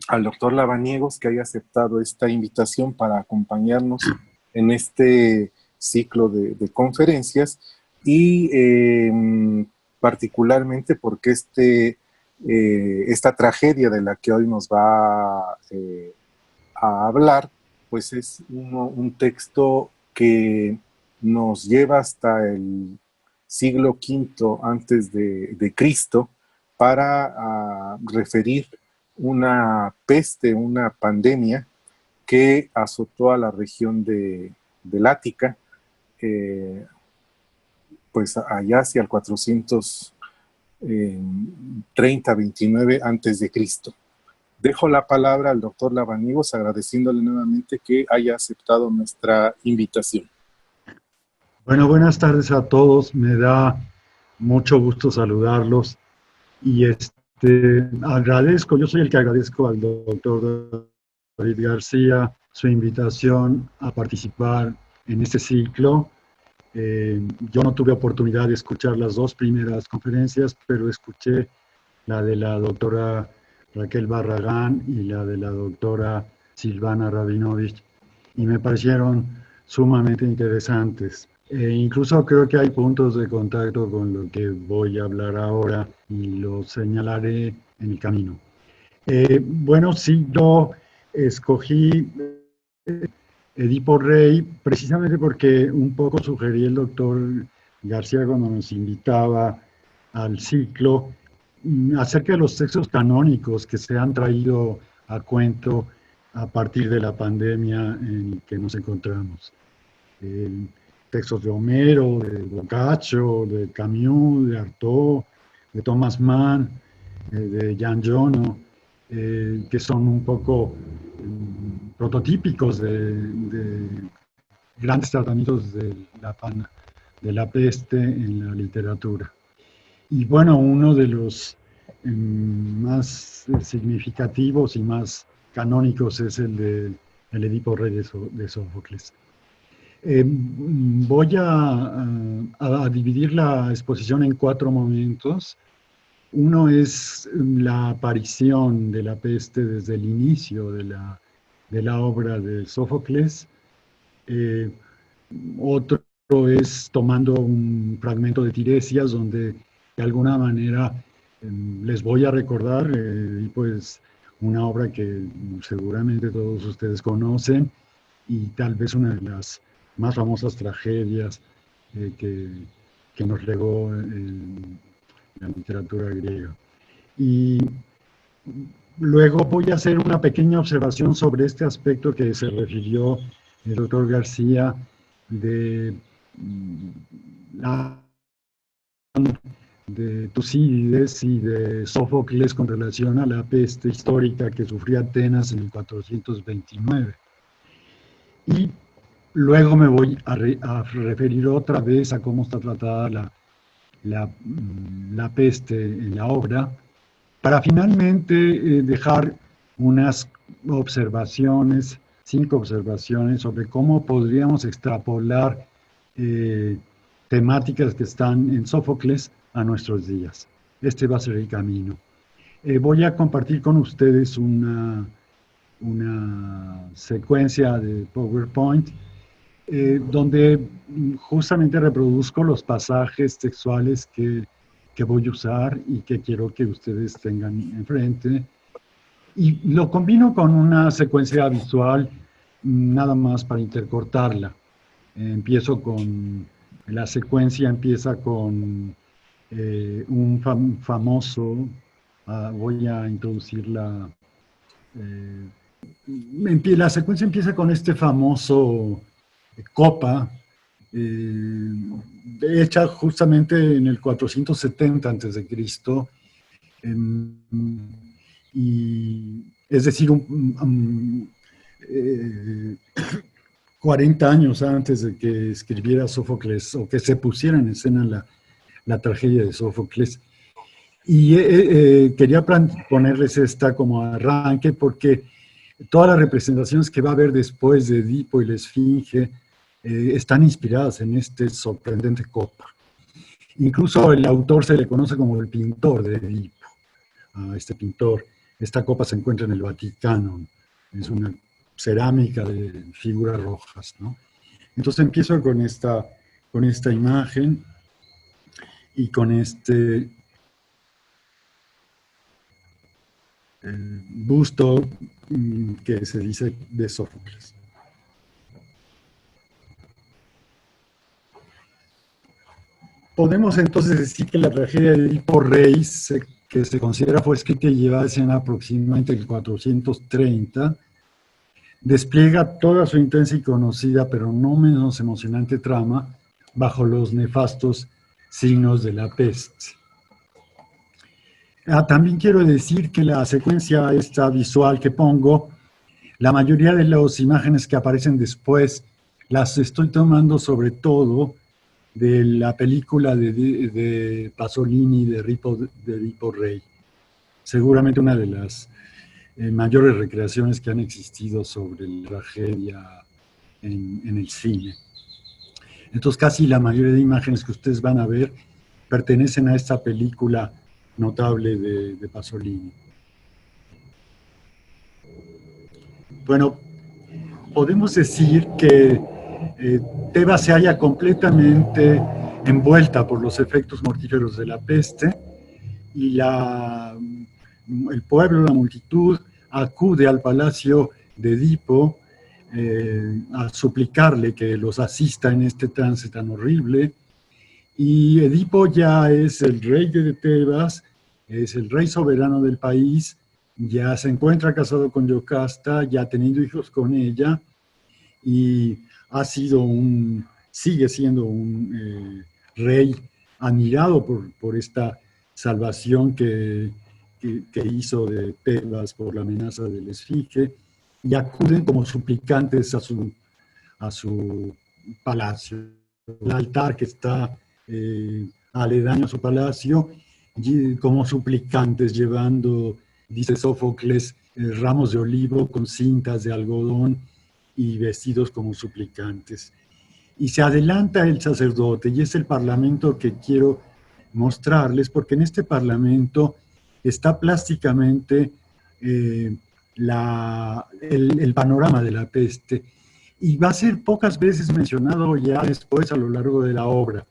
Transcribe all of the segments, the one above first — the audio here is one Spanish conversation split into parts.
al doctor Lavaniegos que haya aceptado esta invitación para acompañarnos en este ciclo de conferencias y particularmente porque esta tragedia de la que hoy nos va a hablar, pues es un texto que nos lleva hasta el siglo V antes de Cristo para referir una peste, una pandemia que azotó a la región del Ática, pues allá hacia el 430-29 antes de Cristo. Dejo la palabra al doctor Lavaniegos agradeciéndole nuevamente que haya aceptado nuestra invitación. Bueno, buenas tardes a todos. Me da mucho gusto saludarlos y agradezco, yo soy el que agradezco al doctor David García su invitación a participar en este ciclo. Yo no tuve oportunidad de escuchar las dos primeras conferencias, pero escuché la de la doctora Raquel Barragán y la de la doctora Silvana Rabinovich, y me parecieron sumamente interesantes. Incluso creo que hay puntos de contacto con lo que voy a hablar ahora y lo señalaré en el camino. Bueno, sí, yo escogí Edipo Rey precisamente porque un poco sugerí el doctor García cuando nos invitaba al ciclo acerca de los textos canónicos que se han traído a cuento a partir de la pandemia en que nos encontramos. Textos de Homero, de Boccaccio, de Camus, de Artaud, de Thomas Mann, de Jan Jono, que son un poco prototípicos de grandes tratamientos de la peste en la literatura. Y bueno, uno de los más significativos y más canónicos es el Edipo Rey de Sófocles. Voy a dividir la exposición en 4 momentos. Uno es la aparición de la peste desde el inicio de la obra de Sófocles. Otro es tomando un fragmento de Tiresias, donde de alguna manera les voy a recordar, y pues una obra que seguramente todos ustedes conocen, y tal vez una de las más famosas tragedias que nos legó la literatura griega. Y luego voy a hacer una pequeña observación sobre este aspecto que se refirió el doctor García de la de Tucídides y de Sófocles con relación a la peste histórica que sufría Atenas en el 429. Y luego me voy a referir otra vez a cómo está tratada la peste en la obra, para finalmente dejar unas observaciones, 5 observaciones sobre cómo podríamos extrapolar temáticas que están en Sófocles a nuestros días. Este va a ser el camino. Voy a compartir con ustedes una secuencia de PowerPoint donde justamente reproduzco los pasajes textuales que voy a usar y que quiero que ustedes tengan enfrente. Y lo combino con una secuencia visual, nada más para intercortarla. La secuencia empieza con un famoso, voy a introducir la secuencia empieza con este famoso copa, hecha justamente en el 470 a.C., y es decir, 40 años antes de que escribiera Sófocles o que se pusiera en escena la tragedia de Sófocles. Y quería ponerles esta como arranque porque todas las representaciones que va a haber después de Edipo y la Esfinge están inspiradas en este sorprendente copa. Incluso el autor se le conoce como el pintor de Edipo, a este pintor. esta copa se encuentra en el Vaticano, es una cerámica de figuras rojas, ¿no? Entonces empiezo con esta imagen y con este busto que se dice de Sófocles. Podemos entonces decir que la tragedia de Edipo Rey, que se considera fue escrita y llevada a escena aproximadamente el 430, despliega toda su intensa y conocida, pero no menos emocionante trama, bajo los nefastos signos de la peste. También quiero decir que la secuencia esta visual que pongo, la mayoría de las imágenes que aparecen después, las estoy tomando sobre todo de la película de Pasolini de Edipo Rey. Seguramente una de las mayores recreaciones que han existido sobre la tragedia en el cine. Entonces casi la mayoría de imágenes que ustedes van a ver pertenecen a esta película notable de Pasolini. Bueno, podemos decir que Tebas se halla completamente envuelta por los efectos mortíferos de la peste y el pueblo, la multitud, acude al palacio de Edipo a suplicarle que los asista en este trance tan horrible. Y Edipo ya es el rey de Tebas, es el rey soberano del país, ya se encuentra casado con Yocasta, ya ha tenido hijos con ella, y sigue siendo un rey admirado por esta salvación que hizo de Tebas por la amenaza del Esfinge, y acuden como suplicantes a su palacio. El altar que está aledaño a su palacio, como suplicantes, llevando, dice Sófocles, ramos de olivo con cintas de algodón y vestidos como suplicantes. Y se adelanta el sacerdote, y es el parlamento que quiero mostrarles, porque en este parlamento está plásticamente el panorama de la peste, y va a ser pocas veces mencionado ya después a lo largo de la obra.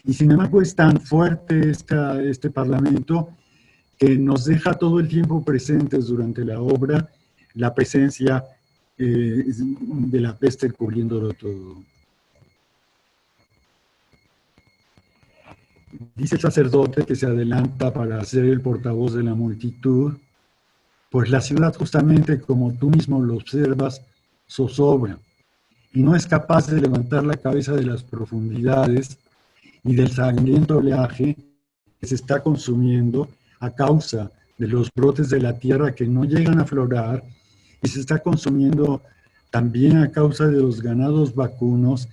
Y sin embargo es tan fuerte este parlamento que nos deja todo el tiempo presentes durante la obra la presencia de la peste cubriéndolo todo. Dice el sacerdote que se adelanta para ser el portavoz de la multitud, pues la ciudad, justamente como tú mismo lo observas, zozobra y no es capaz de levantar la cabeza de las profundidades y del sangriento oleaje que se está consumiendo a causa de los brotes de la tierra que no llegan a aflorar, y se está consumiendo también a causa de los ganados vacunos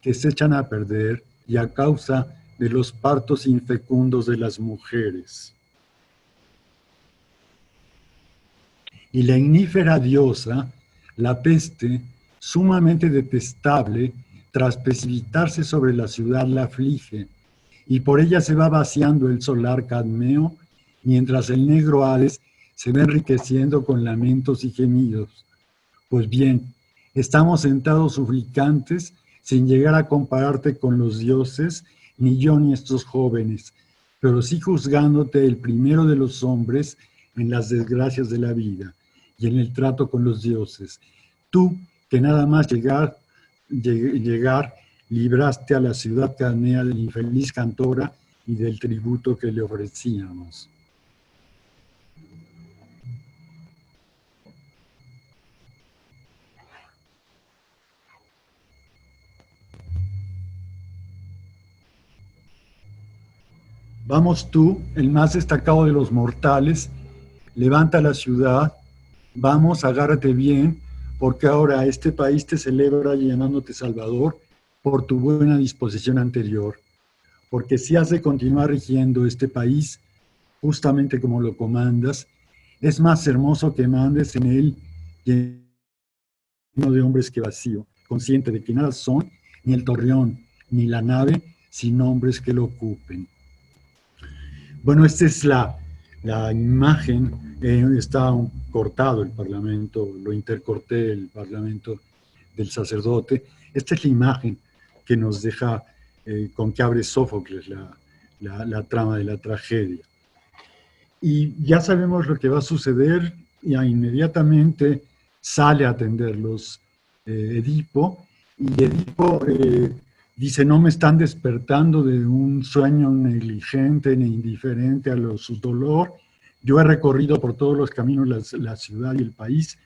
que se echan a perder y a causa de los partos infecundos de las mujeres. Y la ignífera diosa, la peste, sumamente detestable, tras precipitarse sobre la ciudad la aflige, y por ella se va vaciando el solar Cadmeo, mientras el negro Hades se va enriqueciendo con lamentos y gemidos. Pues bien, estamos sentados suplicantes, sin llegar a compararte con los dioses, ni yo ni estos jóvenes, pero sí juzgándote el primero de los hombres en las desgracias de la vida y en el trato con los dioses. Tú, que nada más llegar libraste a la ciudad canea de la infeliz cantora y del tributo que le ofrecíamos. Vamos tú, el más destacado de los mortales, levanta la ciudad, vamos, agárrate bien, porque ahora este país te celebra llamándote Salvador por tu buena disposición anterior, porque si has de continuar rigiendo este país, justamente como lo comandas, es más hermoso que mandes en él lleno de hombres que vacío, consciente de que nada son, ni el torreón, ni la nave, sin hombres que lo ocupen. Bueno, esta es la imagen está cortado el parlamento, lo intercorté el parlamento del sacerdote. Esta es la imagen que nos deja, con que abre Sófocles la trama de la tragedia. Y ya sabemos lo que va a suceder, y inmediatamente sale a atenderlos Edipo, y Edipo dice: no me están despertando de un sueño negligente ni indiferente a su dolor. Yo he recorrido por todos los caminos la ciudad y el país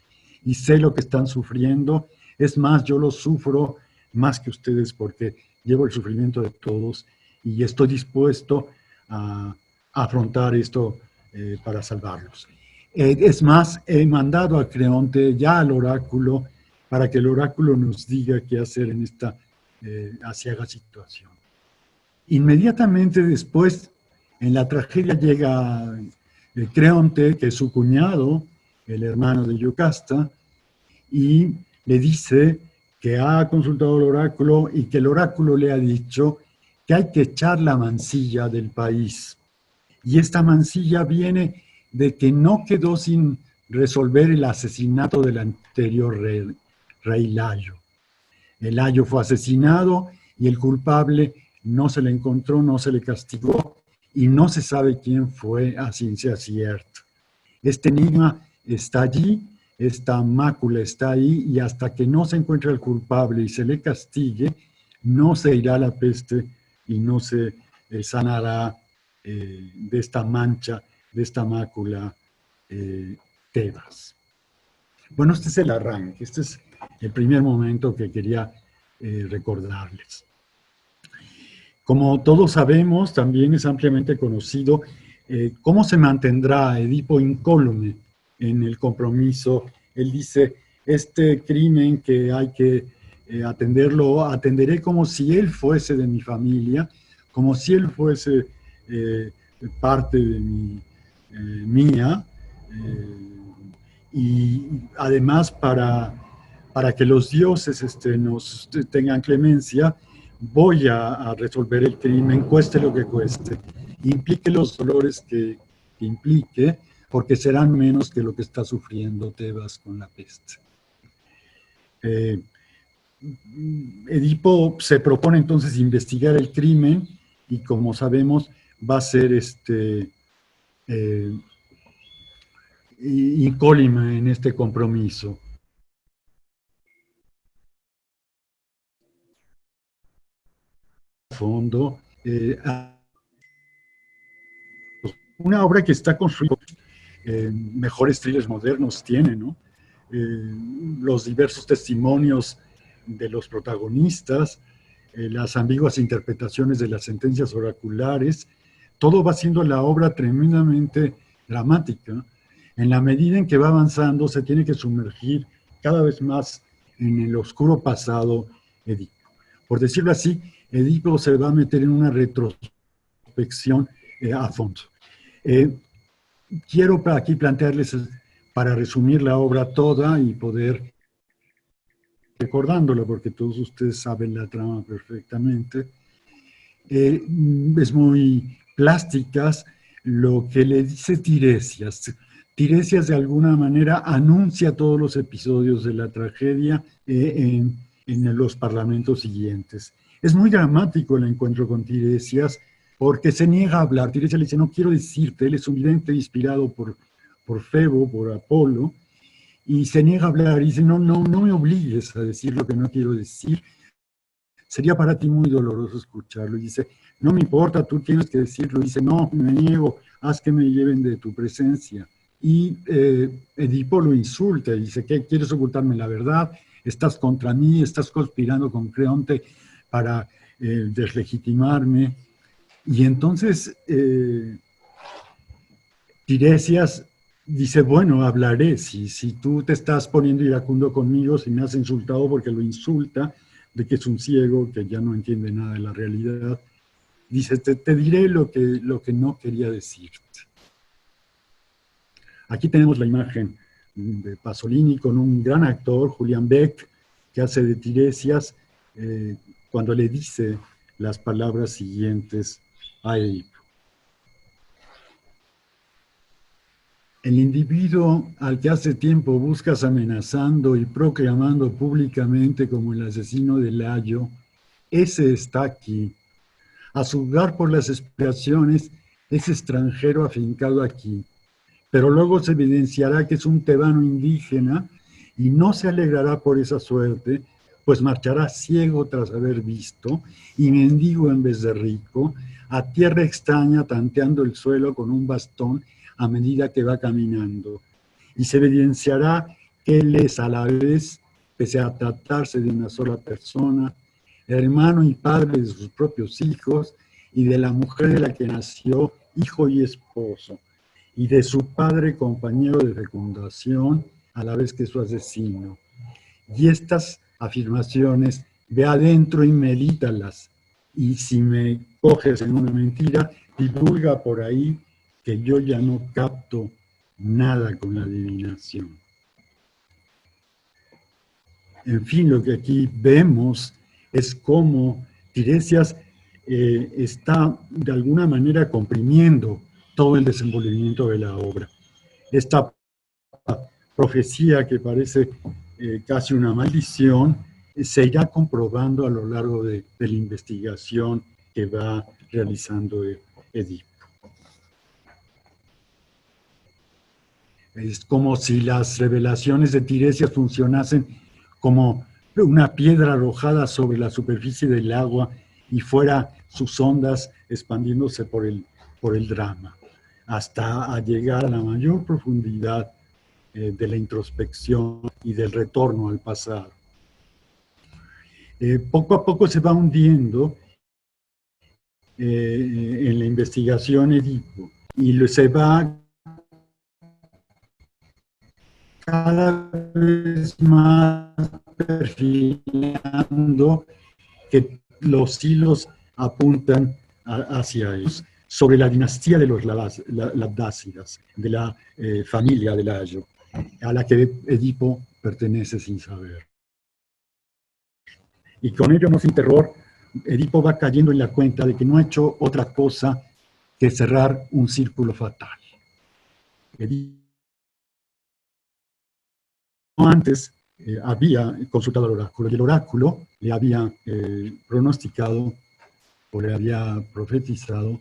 y sé lo que están sufriendo. Es más, yo lo sufro más que ustedes porque llevo el sufrimiento de todos y estoy dispuesto a afrontar esto para salvarlos. Es más, he mandado a Creonte ya al oráculo para que el oráculo nos diga qué hacer en esta aciaga situación. Inmediatamente después, en la tragedia llega Creonte, que es su cuñado, el hermano de Yocasta, y le dice que ha consultado el oráculo y que el oráculo le ha dicho que hay que echar la mancilla del país. Y esta mancilla viene de que no quedó sin resolver el asesinato del anterior rey Layo. El Layo fue asesinado y el culpable no se le encontró, no se le castigó y no se sabe quién fue a ciencia cierta. Este enigma está allí, esta mácula está ahí, y hasta que no se encuentre el culpable y se le castigue, no se irá la peste y no se sanará de esta mancha, de esta mácula, Tebas. Bueno, este es el arranque, este es el primer momento que quería recordarles. Como todos sabemos, también es ampliamente conocido cómo se mantendrá Edipo incólume en el compromiso. Él dice: este crimen que hay que atenderlo, atenderé como si él fuese de mi familia, como si él fuese parte de mía, y además para que los dioses nos tengan clemencia, voy a resolver el crimen, cueste lo que cueste, implique los dolores que implique, porque serán menos que lo que está sufriendo Tebas con la peste. Edipo se propone entonces investigar el crimen y, como sabemos, va a ser incólume en este compromiso. Fondo, una obra que está construida, mejores thrillers modernos tiene, ¿no? Los diversos testimonios de los protagonistas, las ambiguas interpretaciones de las sentencias oraculares, todo va siendo la obra tremendamente dramática. En la medida en que va avanzando, se tiene que sumergir cada vez más en el oscuro pasado Edipo. Por decirlo así, Edipo se va a meter en una retrospección a fondo. Quiero aquí plantearles, para resumir la obra toda y poder, recordándola, porque todos ustedes saben la trama perfectamente, es muy plásticas lo que le dice Tiresias. Tiresias de alguna manera anuncia todos los episodios de la tragedia en los parlamentos siguientes. Es muy dramático el encuentro con Tiresias porque se niega a hablar. Tiresias le dice: no quiero decirte. Él es un vidente inspirado por Febo, por Apolo, y se niega a hablar y dice: no me obligues a decir lo que no quiero decir. Sería para ti muy doloroso escucharlo. Y dice: no me importa, tú tienes que decirlo. Y dice: no, me niego, haz que me lleven de tu presencia. Y Edipo lo insulta y dice: ¿qué quieres ocultarme la verdad? Estás contra mí, estás conspirando con Creonte para deslegitimarme. Y entonces Tiresias dice: bueno, hablaré. Si tú te estás poniendo iracundo conmigo, si me has insultado porque lo insulta, de que es un ciego, que ya no entiende nada de la realidad, dice: te diré lo que no quería decirte. Aquí tenemos la imagen de Pasolini con un gran actor, Julián Beck, que hace de Tiresias cuando le dice las palabras siguientes a Edipo. El individuo al que hace tiempo buscas amenazando y proclamando públicamente como el asesino de Layo, ese está aquí. A juzgar por las explicaciones, es extranjero afincado aquí, pero luego se evidenciará que es un tebano indígena y no se alegrará por esa suerte, pues marchará ciego tras haber visto y mendigo en vez de rico, a tierra extraña tanteando el suelo con un bastón a medida que va caminando. Y se evidenciará que él es a la vez, pese a tratarse de una sola persona, hermano y padre de sus propios hijos y de la mujer de la que nació hijo y esposo, y de su padre compañero de fecundación, a la vez que su asesino. Y estas afirmaciones, ve adentro y medítalas, y si me coges en una mentira, divulga por ahí que yo ya no capto nada con la adivinación. En fin, lo que aquí vemos es cómo Tiresias está de alguna manera comprimiendo todo el desenvolvimiento de la obra. Esta profecía que parece casi una maldición se irá comprobando a lo largo de la investigación que va realizando Edipo. Es como si las revelaciones de Tiresias funcionasen como una piedra arrojada sobre la superficie del agua y fuera sus ondas expandiéndose por el drama, hasta llegar a la mayor profundidad de la introspección y del retorno al pasado. Poco a poco se va hundiendo en la investigación Edipo y se va cada vez más perfilando que los hilos apuntan hacia ellos, sobre la dinastía de los Labdácidas, de la familia de Layo, a la que Edipo pertenece sin saber. Y con ello, no sin terror, Edipo va cayendo en la cuenta de que no ha hecho otra cosa que cerrar un círculo fatal. Edipo antes había consultado al oráculo, y el oráculo le había pronosticado o le había profetizado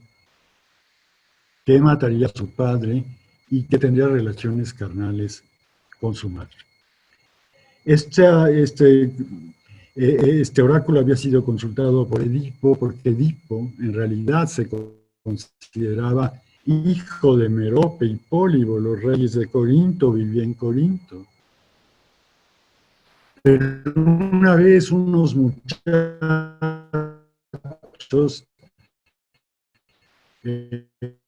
que mataría a su padre y que tendría relaciones carnales con su madre. Este oráculo había sido consultado por Edipo porque Edipo en realidad se consideraba hijo de Merope y Pólibo, los reyes de Corinto, vivía en Corinto. Pero una vez unos muchachos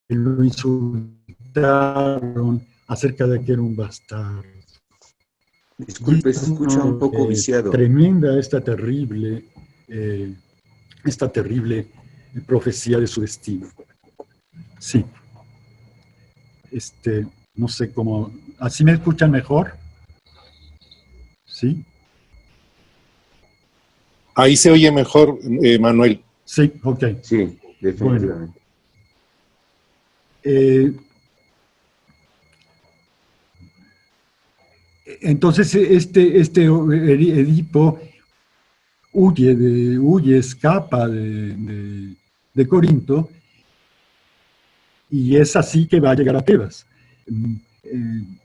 lo insultaron acerca de que era un bastardo. Disculpe, se escucha un poco viciado. Tremenda esta terrible profecía de su destino. Sí. No sé cómo. ¿Así me escuchan mejor? ¿Sí? Ahí se oye mejor, Manuel. Sí, ok. Sí, definitivamente. Bueno. Entonces Edipo escapa de Corinto, y es así que va a llegar a Tebas,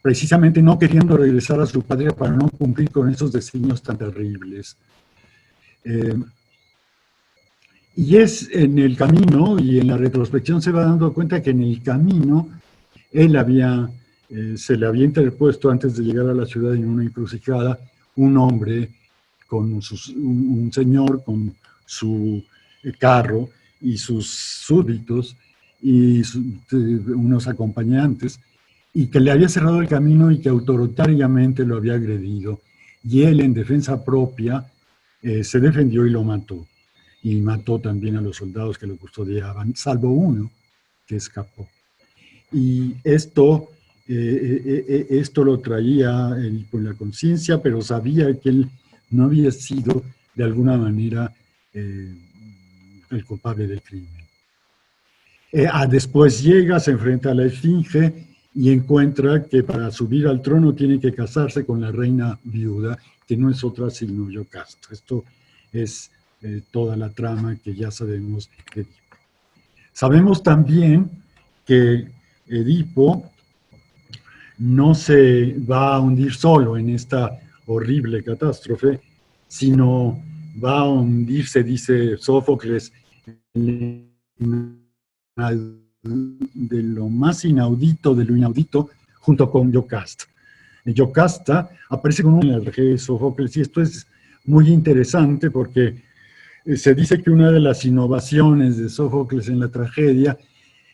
precisamente no queriendo regresar a su patria para no cumplir con esos designios tan terribles. Y es en el camino, y en la retrospección se va dando cuenta que en el camino él se le había interpuesto antes de llegar a la ciudad en una encrucijada un hombre, un señor con su carro y sus súbditos y unos acompañantes, y que le había cerrado el camino y que autoritariamente lo había agredido. Y él, en defensa propia, se defendió y lo mató. Y mató también a los soldados que lo custodiaban, salvo uno que escapó. Y esto lo traía él con la conciencia, pero sabía que él no había sido de alguna manera el culpable del crimen. Después llega, se enfrenta a la esfinge y encuentra que para subir al trono tiene que casarse con la reina viuda, que no es otra sino Yocasta. Esto es toda la trama que ya sabemos de Edipo. Sabemos también que Edipo no se va a hundir solo en esta horrible catástrofe, sino va a hundirse, dice Sófocles, de lo más inaudito de lo inaudito, junto con Yocasta. Yocasta aparece con una tragedia de Sófocles, y esto es muy interesante porque se dice que una de las innovaciones de Sófocles en la tragedia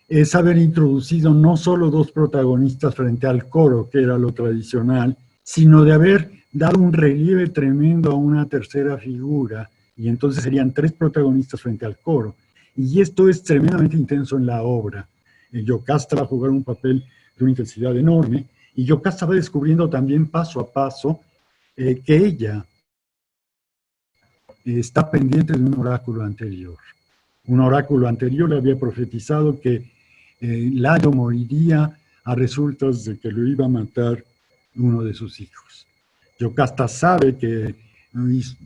es haber introducido no solo dos protagonistas frente al coro, que era lo tradicional, sino de haber dado un relieve tremendo a una tercera figura, y entonces serían tres protagonistas frente al coro. Y esto es tremendamente intenso en la obra. Yocasta va a jugar un papel de una intensidad enorme, y Yocasta va descubriendo también paso a paso que ella está pendiente de un oráculo anterior. Un oráculo anterior le había profetizado que Layo moriría a resultas de que lo iba a matar uno de sus hijos. Yocasta sabe que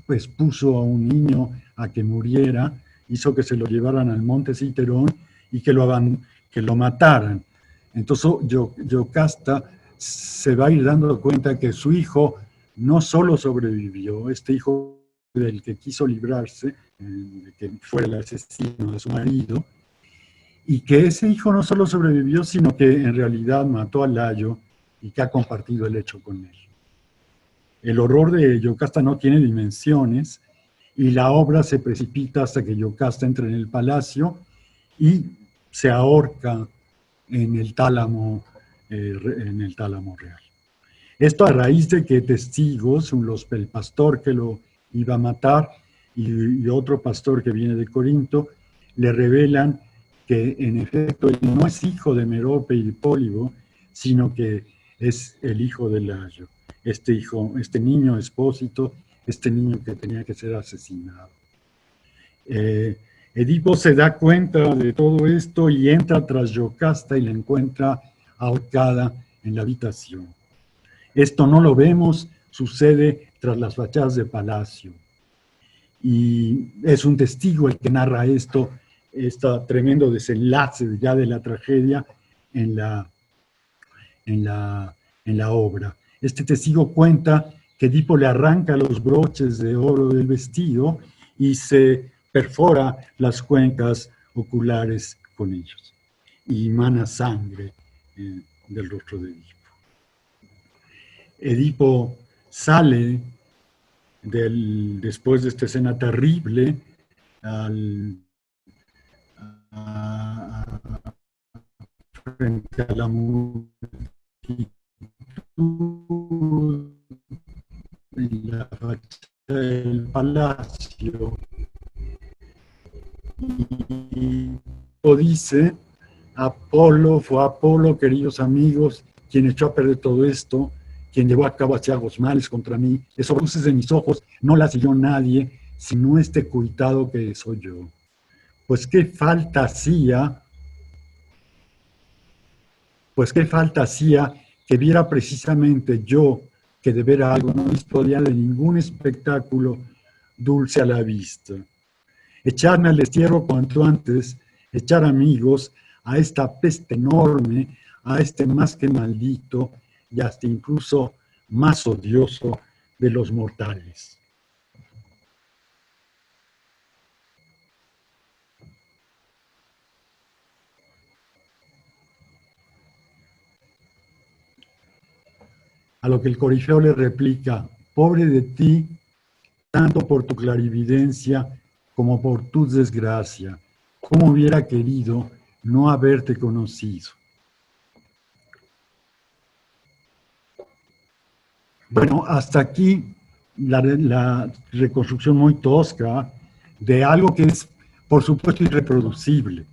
pues, puso a un niño a que muriera, hizo que se lo llevaran al monte Citerón y que lo mataran. Entonces Yocasta se va a ir dando cuenta que su hijo no solo sobrevivió, este hijo del que quiso librarse, de que fuera el asesino de su marido, y que ese hijo no solo sobrevivió, sino que en realidad mató a Layo y que ha compartido el hecho con él. El horror de Yocasta no tiene dimensiones y la obra se precipita hasta que Yocasta entra en el palacio y se ahorca en el tálamo real. Esto a raíz de que testigos, el pastor que lo iba a matar y otro pastor que viene de Corinto, le revelan que en efecto él no es hijo de Merope y Pólibo, sino que es el hijo de Layo. Este niño expósito, este niño que tenía que ser asesinado. Edipo se da cuenta de todo esto y entra tras Yocasta y la encuentra ahorcada en la habitación. Esto no lo vemos, sucede tras las fachadas de palacio. Y es un testigo el que narra esto, este tremendo desenlace ya de la tragedia en la obra. Este testigo cuenta que Edipo le arranca los broches de oro del vestido y se perfora las cuencas oculares con ellos. Y emana sangre del rostro de Edipo. Edipo sale después de esta escena terrible frente a la multitud en la fachada del palacio y dice: fue Apolo, queridos amigos, quien echó a perder todo esto, quien llevó a cabo asiagos males contra mí. Esos luces de mis ojos no las siguió nadie, sino este cuitado que soy yo. Pues qué falta hacía que viera precisamente yo, que de ver algo no disponía de ningún espectáculo dulce a la vista. Echarme al destierro cuanto antes, echar amigos a esta peste enorme, a este más que maldito y hasta incluso más odioso de los mortales. A lo que el corifeo le replica: pobre de ti, tanto por tu clarividencia como por tu desgracia. ¿Cómo hubiera querido no haberte conocido? Bueno, hasta aquí la reconstrucción muy tosca de algo que es, por supuesto, irreproducible.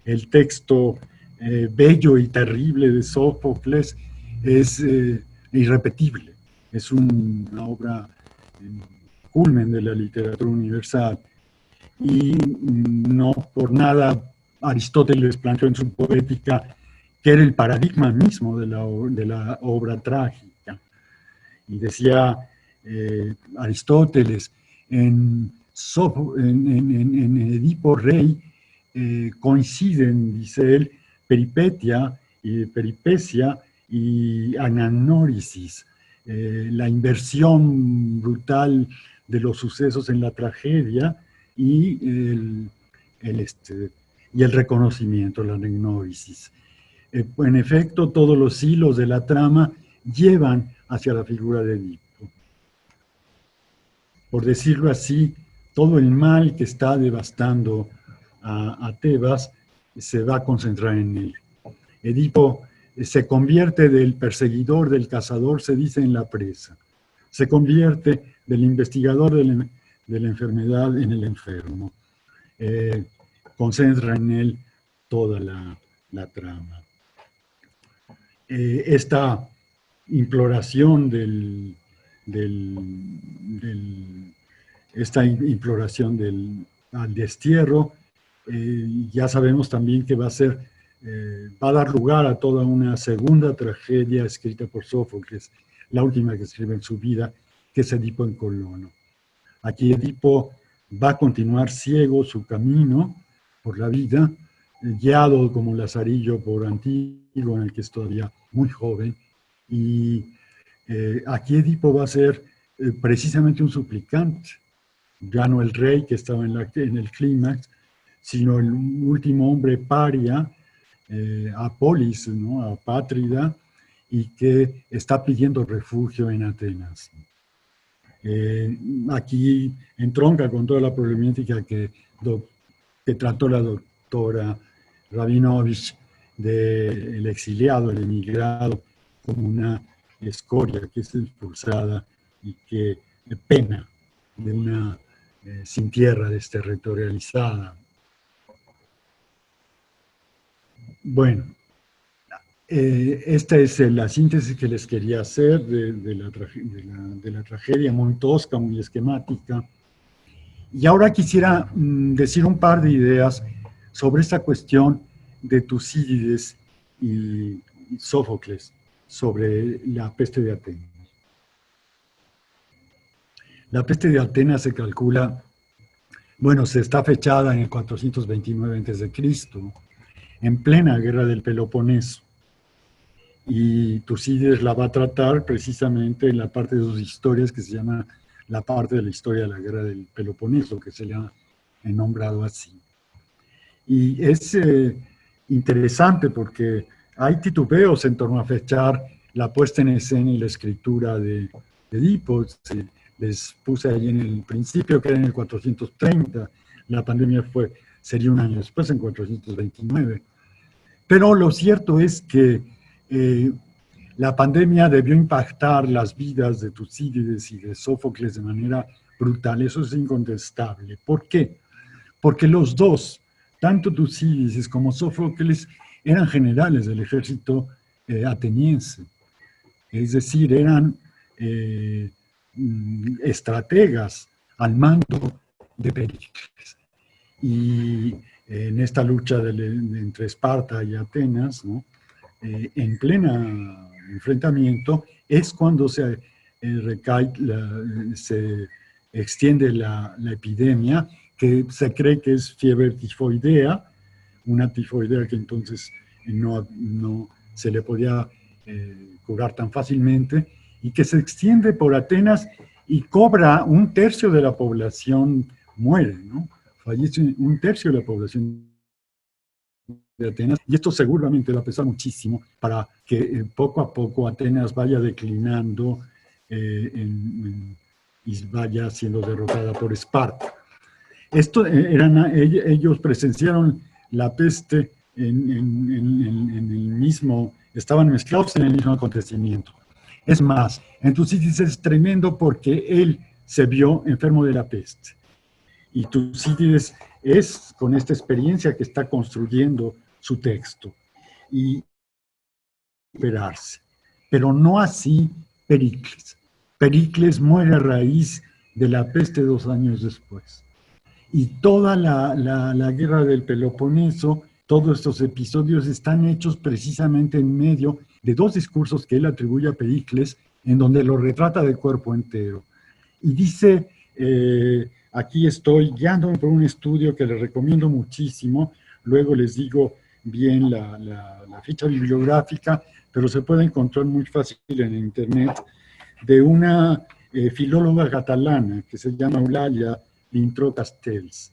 El texto bello y terrible de Sófocles es irrepetible. Es una obra culmen de la literatura universal. Y no por nada Aristóteles planteó en su poética que era el paradigma mismo de la obra trágica. Y decía Aristóteles, en Edipo Rey coinciden, dice él, peripecia y ananórisis, la inversión brutal de los sucesos en la tragedia y el reconocimiento, la agnórisis. En efecto, todos los hilos de la trama llevan hacia la figura de Edipo. Por decirlo así, todo el mal que está devastando a Tebas se va a concentrar en él. Edipo se convierte del perseguidor, del cazador, se dice, en la presa. Se convierte del investigador de la enfermedad en el enfermo. Concentra en él toda la trama. Esta imploración al destierro, ya sabemos también que va a dar lugar a toda una segunda tragedia escrita por Sófocles, la última que escribe en su vida, que es Edipo en Colono. Aquí Edipo va a continuar ciego su camino por la vida, guiado como Lazarillo por Antígono, en el que es todavía muy joven, y aquí Edipo va a ser precisamente un suplicante, ya no el rey que estaba en el clímax, sino el último hombre paria, Apolis, ¿no? Apátrida, y que está pidiendo refugio en Atenas. Aquí entronca con toda la problemática que trató la doctora Rabinovich del exiliado, el emigrado, como una escoria que es expulsada y que pena de una sin tierra desterritorializada. Bueno, esta es la síntesis que les quería hacer de la tragedia, muy tosca, muy esquemática. Y ahora quisiera decir un par de ideas sobre esta cuestión de Tucídides y Sófocles, sobre la peste de Atenas. La peste de Atenas se calcula, se está fechada en el 429 a.C., en plena guerra del Peloponeso. Y Tucídides la va a tratar precisamente en la parte de sus historias que se llama la parte de la historia de la guerra del Peloponeso, que se le ha nombrado así. Y es interesante porque hay titubeos en torno a fechar la puesta en escena y la escritura de Edipo. Les puse ahí en el principio que era en el 430, la pandemia sería un año después, en 429. Pero lo cierto es que la pandemia debió impactar las vidas de Tucídides y de Sófocles de manera brutal, eso es incontestable. ¿Por qué? Porque los dos, tanto Tucídides como Sófocles, eran generales del ejército ateniense, es decir, eran estrategas al mando de Pericles. Y en esta lucha entre Esparta y Atenas, ¿no? En pleno enfrentamiento, es cuando se extiende la epidemia, que se cree que es fiebre tifoidea, una tifoidea que entonces no se le podía curar tan fácilmente, y que se extiende por Atenas y cobra un tercio de la población, muere, ¿no? Fallece un tercio de la población de Atenas, y esto seguramente va a pesar muchísimo para que poco a poco Atenas vaya declinando y vaya siendo derrotada por Esparta. Ellos presenciaron la peste estaban mezclados en el mismo acontecimiento. Es más, en Tucídides es tremendo porque él se vio enfermo de la peste. Y Tucídides es con esta experiencia que está construyendo su texto y esperarse. Pero no así Pericles. Pericles muere a raíz de la peste 2 años después. Y toda la guerra del Peloponeso todos estos episodios están hechos precisamente en medio de dos discursos que él atribuye a Pericles, en donde lo retrata de cuerpo entero. Y dice, aquí estoy guiándome por un estudio que les recomiendo muchísimo, luego les digo bien la ficha bibliográfica, pero se puede encontrar muy fácil en internet, de una filóloga catalana que se llama Eulalia Vintró Castells.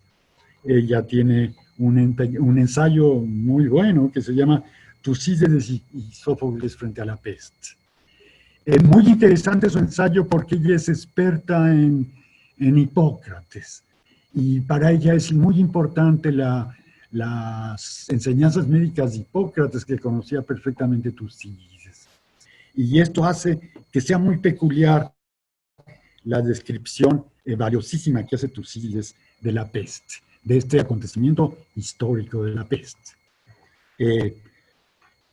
Ella tiene un ensayo muy bueno que se llama Tucídides y Sófocles frente a la peste. Muy interesante su ensayo porque ella es experta en Hipócrates y para ella es muy importante las enseñanzas médicas de Hipócrates que conocía perfectamente Tucídides. Y esto hace que sea muy peculiar la descripción valiosísima que hace Tucídides de la peste, de este acontecimiento histórico de la peste.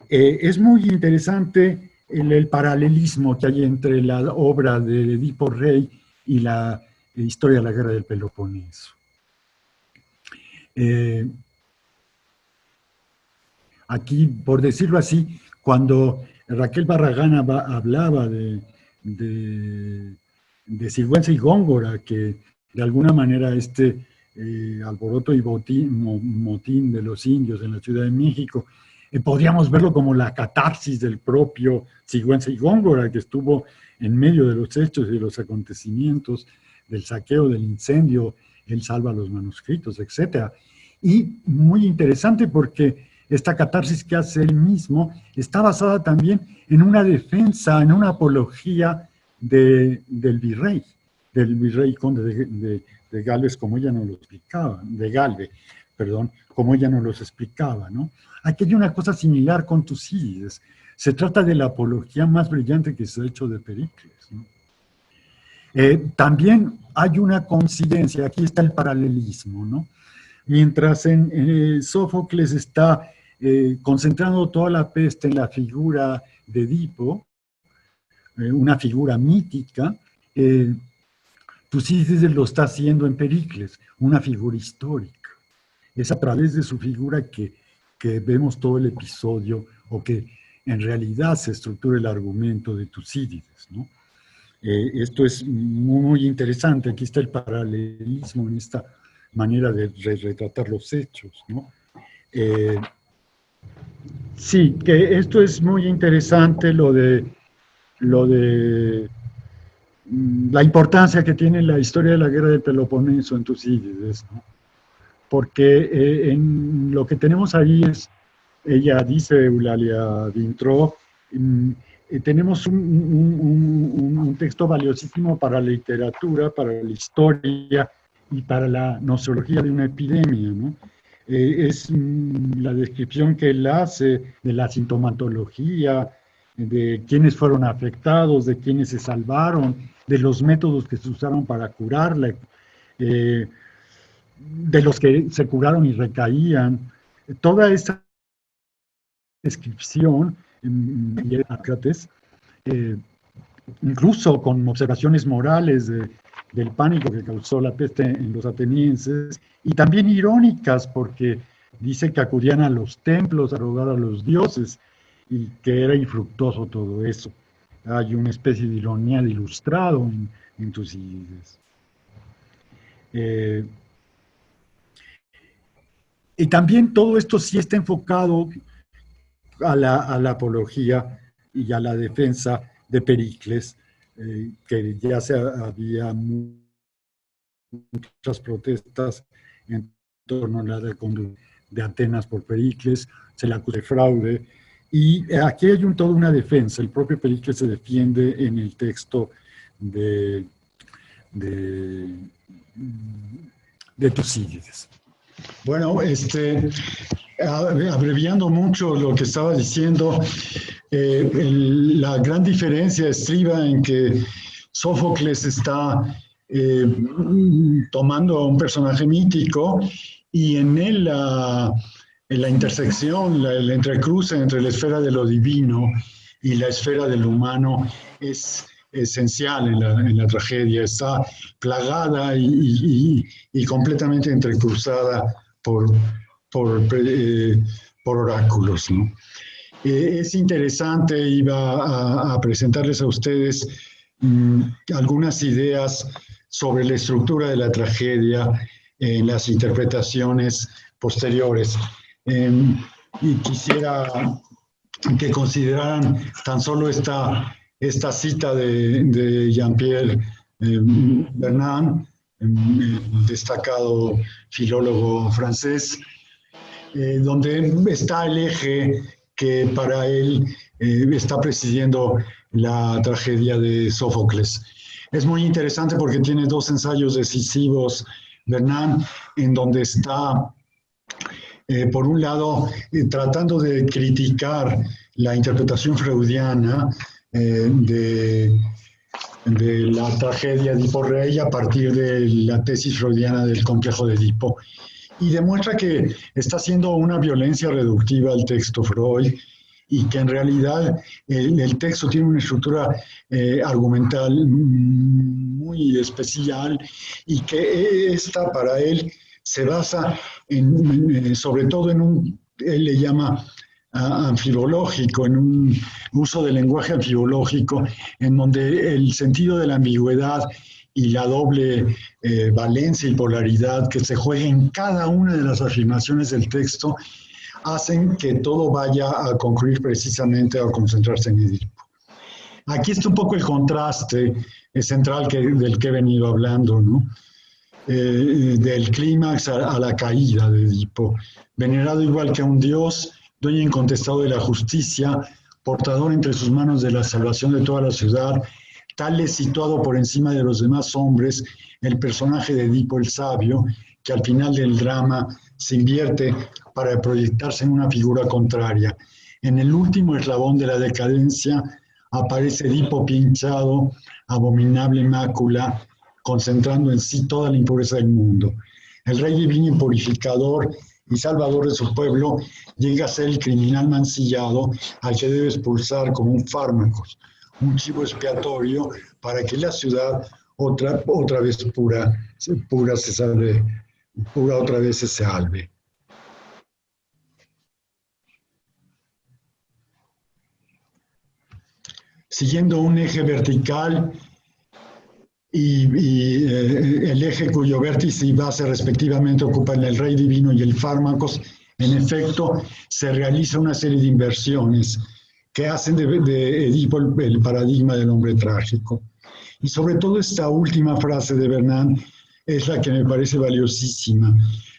Es muy interesante el paralelismo que hay entre la obra de Edipo Rey y la historia de la guerra del Peloponeso. Aquí, por decirlo así, cuando Raquel Barragán hablaba de Sigüenza y Góngora, que de alguna manera este alboroto y motín de los indios en la Ciudad de México, podríamos verlo como la catarsis del propio Sigüenza y Góngora, que estuvo en medio de los hechos y de los acontecimientos, del saqueo, del incendio, él salva los manuscritos, etc. Y muy interesante porque esta catarsis que hace él mismo está basada también en una defensa, en una apología del virrey conde de Galvez, como ella nos lo explicaba, de Galve, perdón, como ella nos los explicaba, ¿no? Aquí hay una cosa similar con Tucídides. Se trata de la apología más brillante que se ha hecho de Pericles, ¿no? También hay una coincidencia, aquí está el paralelismo, ¿no? Mientras en Sófocles está concentrando toda la peste en la figura de Edipo, una figura mítica, Tucídides lo está haciendo en Pericles, una figura histórica. Es a través de su figura que vemos todo el episodio, o que en realidad se estructura el argumento de Tucídides, ¿no? Esto es muy interesante, aquí está el paralelismo en esta manera de retratar los hechos, ¿no? Sí, que esto es muy interesante, lo de la importancia que tiene la historia de la guerra del Peloponeso en Tucídides, ¿no? Porque en lo que tenemos ahí es, ella dice, Eulalia Vintró, tenemos un texto valiosísimo para la literatura, para la historia y para la nosología de una epidemia, ¿no? Es la descripción que él hace de la sintomatología, de quiénes fueron afectados, de quiénes se salvaron, de los métodos que se usaron para curarla, de los que se curaron y recaían. Toda esa descripción de Hipócrates, incluso con observaciones morales del pánico que causó la peste en los atenienses, y también irónicas porque dice que acudían a los templos a rogar a los dioses y que era infructuoso todo eso. Hay una especie de ironía de ilustrado en Tucídides. Y también todo esto sí está enfocado a la apología y a la defensa de Pericles, que ya había muchas protestas en torno a la de Atenas por Pericles, se le acusa de fraude, y aquí hay toda una defensa. El propio Pericles se defiende en el texto de Tucídides. Bueno, abreviando mucho lo que estaba diciendo, la gran diferencia estriba en que Sófocles está tomando a un personaje mítico y en él la intersección, el entrecruce entre la esfera de lo divino y la esfera de lo humano es esencial en la tragedia. Está plagada y completamente entrecruzada por por oráculos, ¿no? Es interesante, iba a presentarles a ustedes algunas ideas sobre la estructura de la tragedia en las interpretaciones posteriores. Y quisiera que consideraran tan solo esta cita de Jean-Pierre Vernant, destacado filólogo francés, donde está el eje que para él está presidiendo la tragedia de Sófocles. Es muy interesante porque tiene dos ensayos decisivos, Vernant, en donde está, por un lado, tratando de criticar la interpretación freudiana de la tragedia de Edipo Rey a partir de la tesis freudiana del complejo de Edipo, y demuestra que está haciendo una violencia reductiva al texto Freud y que en realidad el texto tiene una estructura argumental muy especial y que esta para él se basa sobre todo en él le llama anfibológico, en un uso del lenguaje anfibológico, en donde el sentido de la ambigüedad y la doble valencia y polaridad que se juega en cada una de las afirmaciones del texto hacen que todo vaya a concluir precisamente a concentrarse en Edipo. Aquí está un poco el contraste central del que he venido hablando, ¿no? Del clímax a la caída de Edipo, venerado igual que a un dios, dueño incontestado de la justicia, portador entre sus manos de la salvación de toda la ciudad, tal es situado por encima de los demás hombres el personaje de Edipo el sabio, que al final del drama se invierte para proyectarse en una figura contraria. En el último eslabón de la decadencia aparece Edipo pinchado, abominable mácula, concentrando en sí toda la impureza del mundo. El rey divino y purificador y salvador de su pueblo llega a ser el criminal mancillado al que debe expulsar como un fármaco, un chivo expiatorio para que la ciudad otra vez pura otra vez se salve. Siguiendo un eje vertical y el eje cuyo vértice y base respectivamente ocupan el rey divino y el fármacos, en efecto, se realiza una serie de inversiones que hacen de Edipo el paradigma del hombre trágico. Y sobre todo esta última frase de Vernant es la que me parece valiosísima.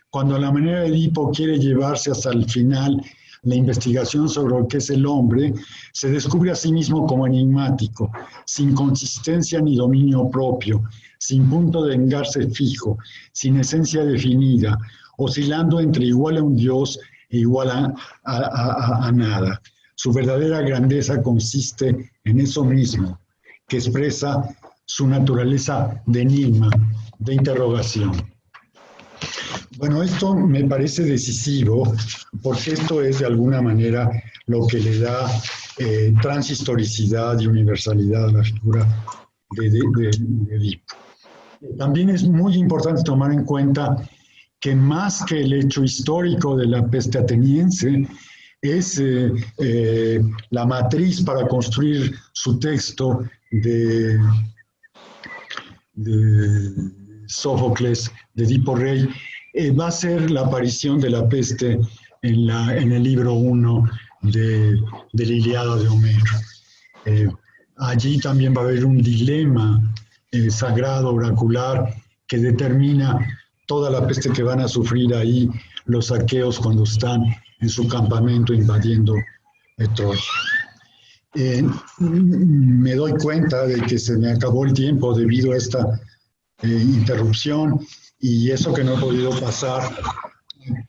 Cuando a la manera de Edipo quiere llevarse hasta el final la investigación sobre lo que es el hombre, se descubre a sí mismo como enigmático, sin consistencia ni dominio propio, sin punto de engarce fijo, sin esencia definida, oscilando entre igual a un dios e igual a nada. Su verdadera grandeza consiste en eso mismo, que expresa su naturaleza de enigma, de interrogación. Bueno, esto me parece decisivo porque esto es de alguna manera lo que le da transhistoricidad y universalidad a la figura de Edipo. También es muy importante tomar en cuenta que más que el hecho histórico de la peste ateniense, es la matriz para construir su texto de Sófocles, de Edipo Rey, va a ser la aparición de la peste en el libro 1 de la Ilíada de Homero. Allí también va a haber un dilema sagrado, oracular, que determina toda la peste que van a sufrir ahí los aqueos cuando están en su campamento invadiendo Troya. Me doy cuenta de que se me acabó el tiempo debido a esta interrupción y eso que no he podido pasar,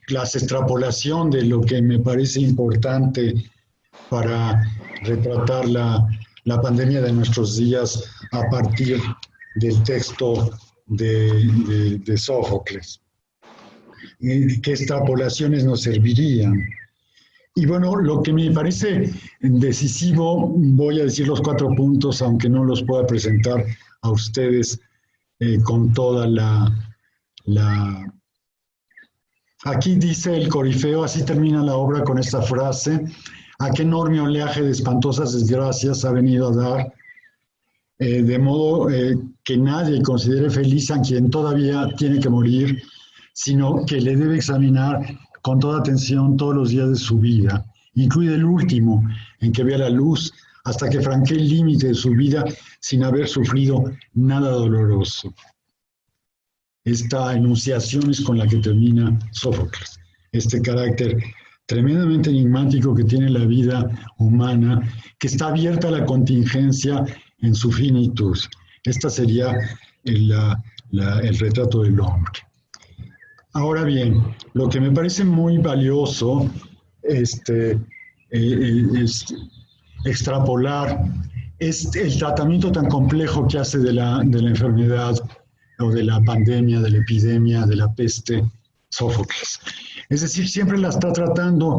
la extrapolación de lo que me parece importante para retratar la pandemia de nuestros días a partir del texto de Sófocles. ¿Qué extrapolaciones nos servirían? Y bueno, lo que me parece decisivo, voy a decir los 4 puntos, aunque no los pueda presentar a ustedes con toda Aquí dice el corifeo, así termina la obra con esta frase: ¿a qué enorme oleaje de espantosas desgracias ha venido a dar? De modo que nadie considere feliz a quien todavía tiene que morir, sino que le debe examinar con toda atención todos los días de su vida, incluido el último, en que vea la luz, hasta que franquee el límite de su vida sin haber sufrido nada doloroso. Esta enunciación es con la que termina Sófocles, este carácter tremendamente enigmático que tiene la vida humana, que está abierta a la contingencia en su finitud. Esta sería el retrato del hombre. Ahora bien, lo que me parece muy valioso es extrapolar es el tratamiento tan complejo que hace de la enfermedad o de la pandemia, de la epidemia, de la peste, Sófocles. Es decir, siempre la está tratando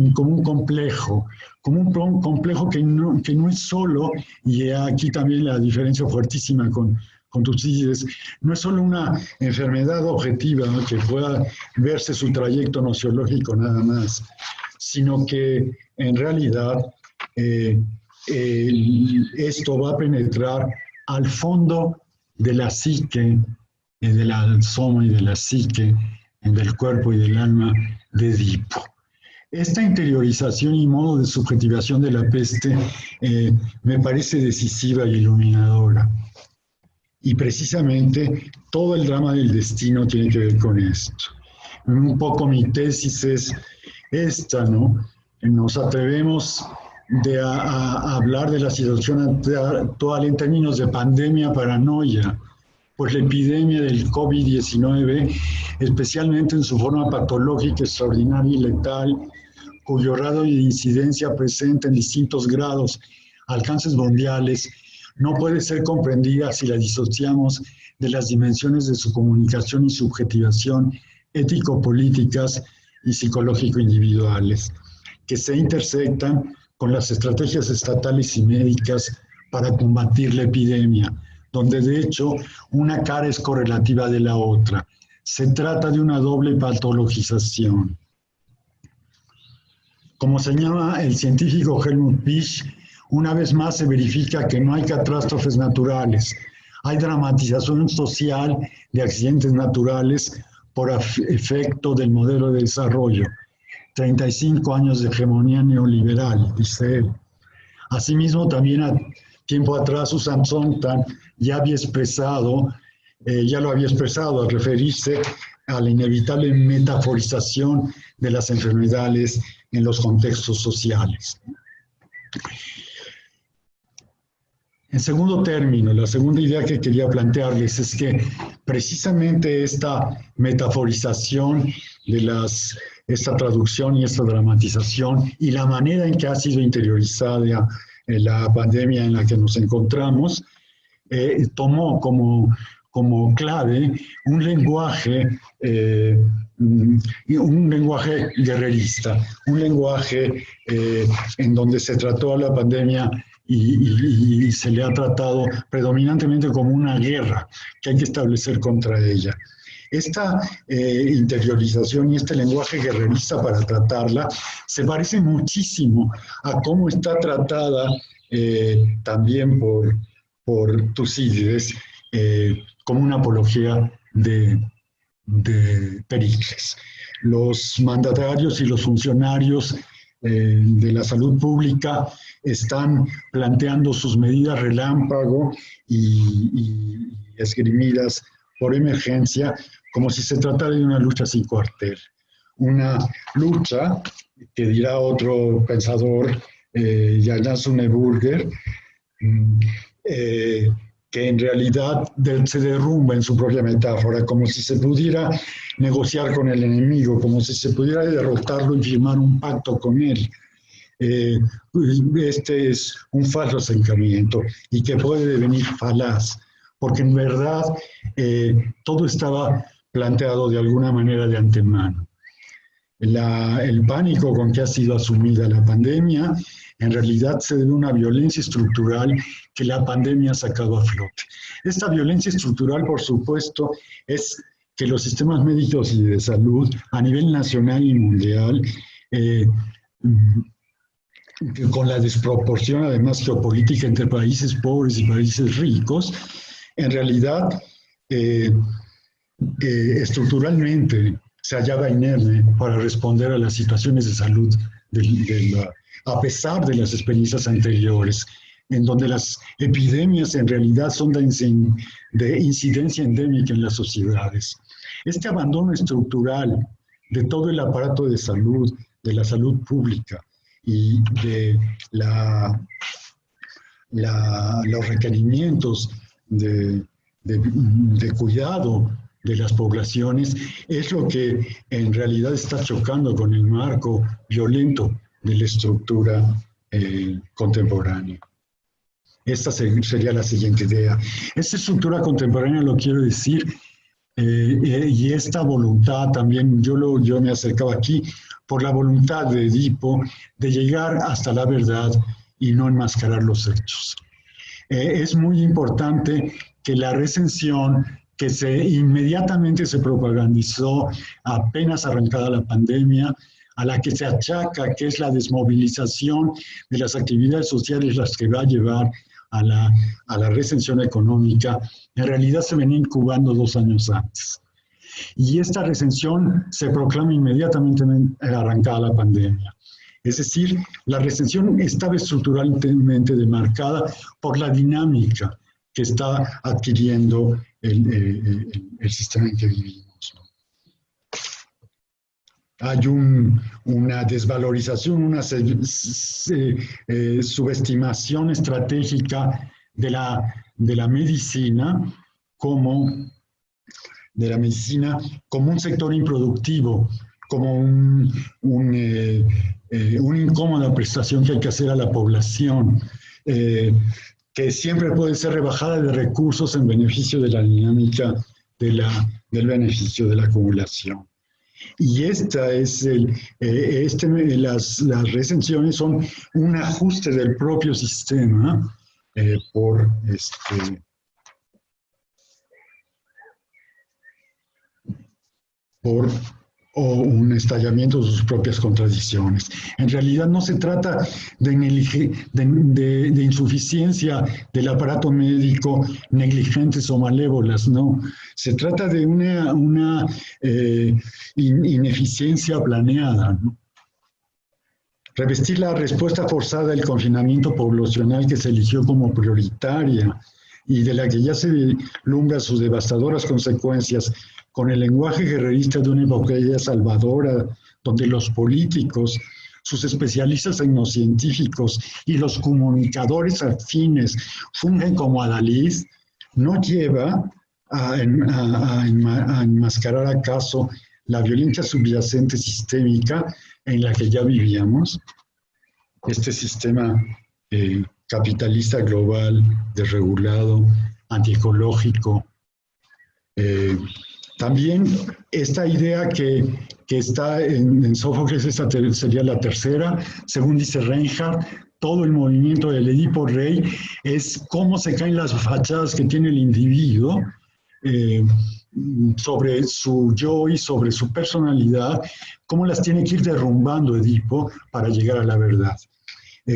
como un complejo que no es solo, y aquí también la diferencia fuertísima con Tucídides, no es solo una enfermedad objetiva, ¿no?, que pueda verse su trayecto nociológico nada más, sino que en realidad esto va a penetrar al fondo de la psique, del soma y de la psique, del cuerpo y del alma de Edipo. Esta interiorización y modo de subjetivación de la peste me parece decisiva y iluminadora. Y precisamente todo el drama del destino tiene que ver con esto. Un poco mi tesis es esta, ¿no? Nos atrevemos a hablar de la situación actual en términos de pandemia, paranoia, pues la epidemia del COVID-19, especialmente en su forma patológica, extraordinaria y letal, cuyo grado de incidencia presenta en distintos grados alcances mundiales, no puede ser comprendida si la disociamos de las dimensiones de su comunicación y subjetivación ético-políticas y psicológico-individuales, que se intersectan con las estrategias estatales y médicas para combatir la epidemia, donde de hecho una cara es correlativa de la otra. Se trata de una doble patologización. Como señala el científico Helmut Pisch, una vez más se verifica que no hay catástrofes naturales, hay dramatización social de accidentes naturales por efecto del modelo de desarrollo. 35 años de hegemonía neoliberal, dice él. Asimismo, también tiempo atrás Susan Sontag ya lo había expresado al referirse a la inevitable metaforización de las enfermedades en los contextos sociales. En segundo término, la segunda idea que quería plantearles es que precisamente esta metaforización de esta traducción y esta dramatización y la manera en que ha sido interiorizada la pandemia en la que nos encontramos, tomó como clave un lenguaje guerrerista, un lenguaje en donde se trató a la pandemia y se le ha tratado predominantemente como una guerra que hay que establecer contra ella. Esta interiorización y este lenguaje guerrerista para tratarla se parece muchísimo a cómo está tratada también por Tucídides como una apología de Pericles. Los mandatarios y los funcionarios de la salud pública están planteando sus medidas relámpago y esgrimidas por emergencia como si se tratara de una lucha sin cuartel. Una lucha que dirá otro pensador, Jonas Neuburger, que en realidad se derrumba en su propia metáfora, como si se pudiera negociar con el enemigo, como si se pudiera derrotarlo y firmar un pacto con él. Este es un falso acercamiento y que puede devenir falaz, porque en verdad todo estaba planteado de alguna manera de antemano. El pánico con que ha sido asumida la pandemia en realidad se debe a una violencia estructural que la pandemia ha sacado a flote. Esta violencia estructural, por supuesto, es que los sistemas médicos y de salud a nivel nacional y mundial, con la desproporción además geopolítica entre países pobres y países ricos, en realidad estructuralmente se hallaba inerme para responder a las situaciones de salud a pesar de las experiencias anteriores, en donde las epidemias en realidad son de incidencia endémica en las sociedades. Este abandono estructural de todo el aparato de salud, de la salud pública y de los requerimientos de cuidado de las poblaciones es lo que en realidad está chocando con el marco violento de la estructura contemporánea. Esta sería la siguiente idea. Esta estructura contemporánea, lo quiero decir, y esta voluntad también, yo me acercaba aquí por la voluntad de Edipo de llegar hasta la verdad y no enmascarar los hechos. Es muy importante que la recensión que inmediatamente se propagandizó apenas arrancada la pandemia, a la que se achaca que es la desmovilización de las actividades sociales las que va a llevar a la recensión económica, en realidad se venía incubando 2 años antes. Y esta recensión se proclama inmediatamente arrancada la pandemia. Es decir, la recensión estaba estructuralmente demarcada por la dinámica que está adquiriendo el sistema en que vivimos. Hay una desvalorización, una subestimación estratégica de la medicina como un sector improductivo, como una incómoda prestación que hay que hacer a la población, que siempre puede ser rebajada de recursos en beneficio de la dinámica del beneficio de la acumulación. Y las recensiones son un ajuste del propio sistema por un estallamiento de sus propias contradicciones. En realidad no se trata de insuficiencia del aparato médico, negligentes o malévolas, no. Se trata de una ineficiencia planeada, ¿no? Revestir la respuesta forzada del confinamiento poblacional que se eligió como prioritaria y de la que ya se vislumbra sus devastadoras consecuencias con el lenguaje guerrerista de una epopeya salvadora, donde los políticos, sus especialistas tecnocientíficos y los comunicadores afines fungen como adalid, no lleva a enmascarar acaso la violencia subyacente sistémica en la que ya vivíamos, este sistema capitalista global, desregulado, antiecológico. También esta idea que está en Sófocles, esta sería la tercera, según dice Reinhardt, todo el movimiento del Edipo Rey es cómo se caen las fachadas que tiene el individuo sobre su yo y sobre su personalidad, cómo las tiene que ir derrumbando Edipo para llegar a la verdad,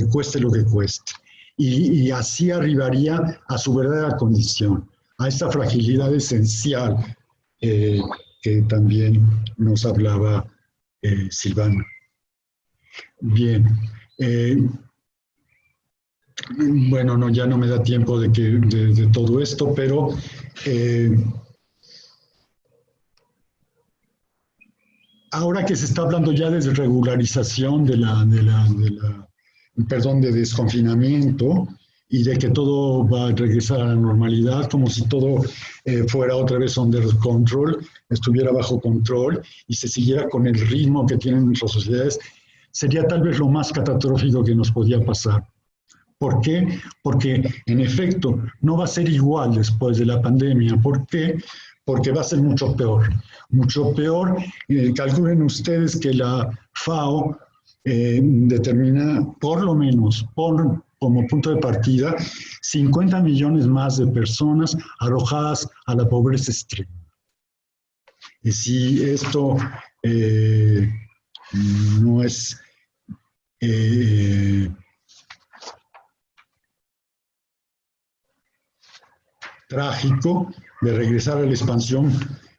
cueste lo que cueste. Y así arribaría a su verdadera condición, a esta fragilidad esencial que también nos hablaba Silvana. Bien. Bueno, no, ya no me da tiempo de todo esto, pero ahora que se está hablando ya de regularización de desconfinamiento y de que todo va a regresar a la normalidad, como si todo fuera otra vez under control, estuviera bajo control y se siguiera con el ritmo que tienen nuestras sociedades, sería tal vez lo más catastrófico que nos podía pasar. ¿Por qué? Porque, en efecto, no va a ser igual después de la pandemia. ¿Por qué? Porque va a ser mucho peor. Mucho peor. Calculen ustedes que la FAO determina, por lo menos, como punto de partida, 50 millones más de personas arrojadas a la pobreza extrema. si esto no es trágico de regresar a la expansión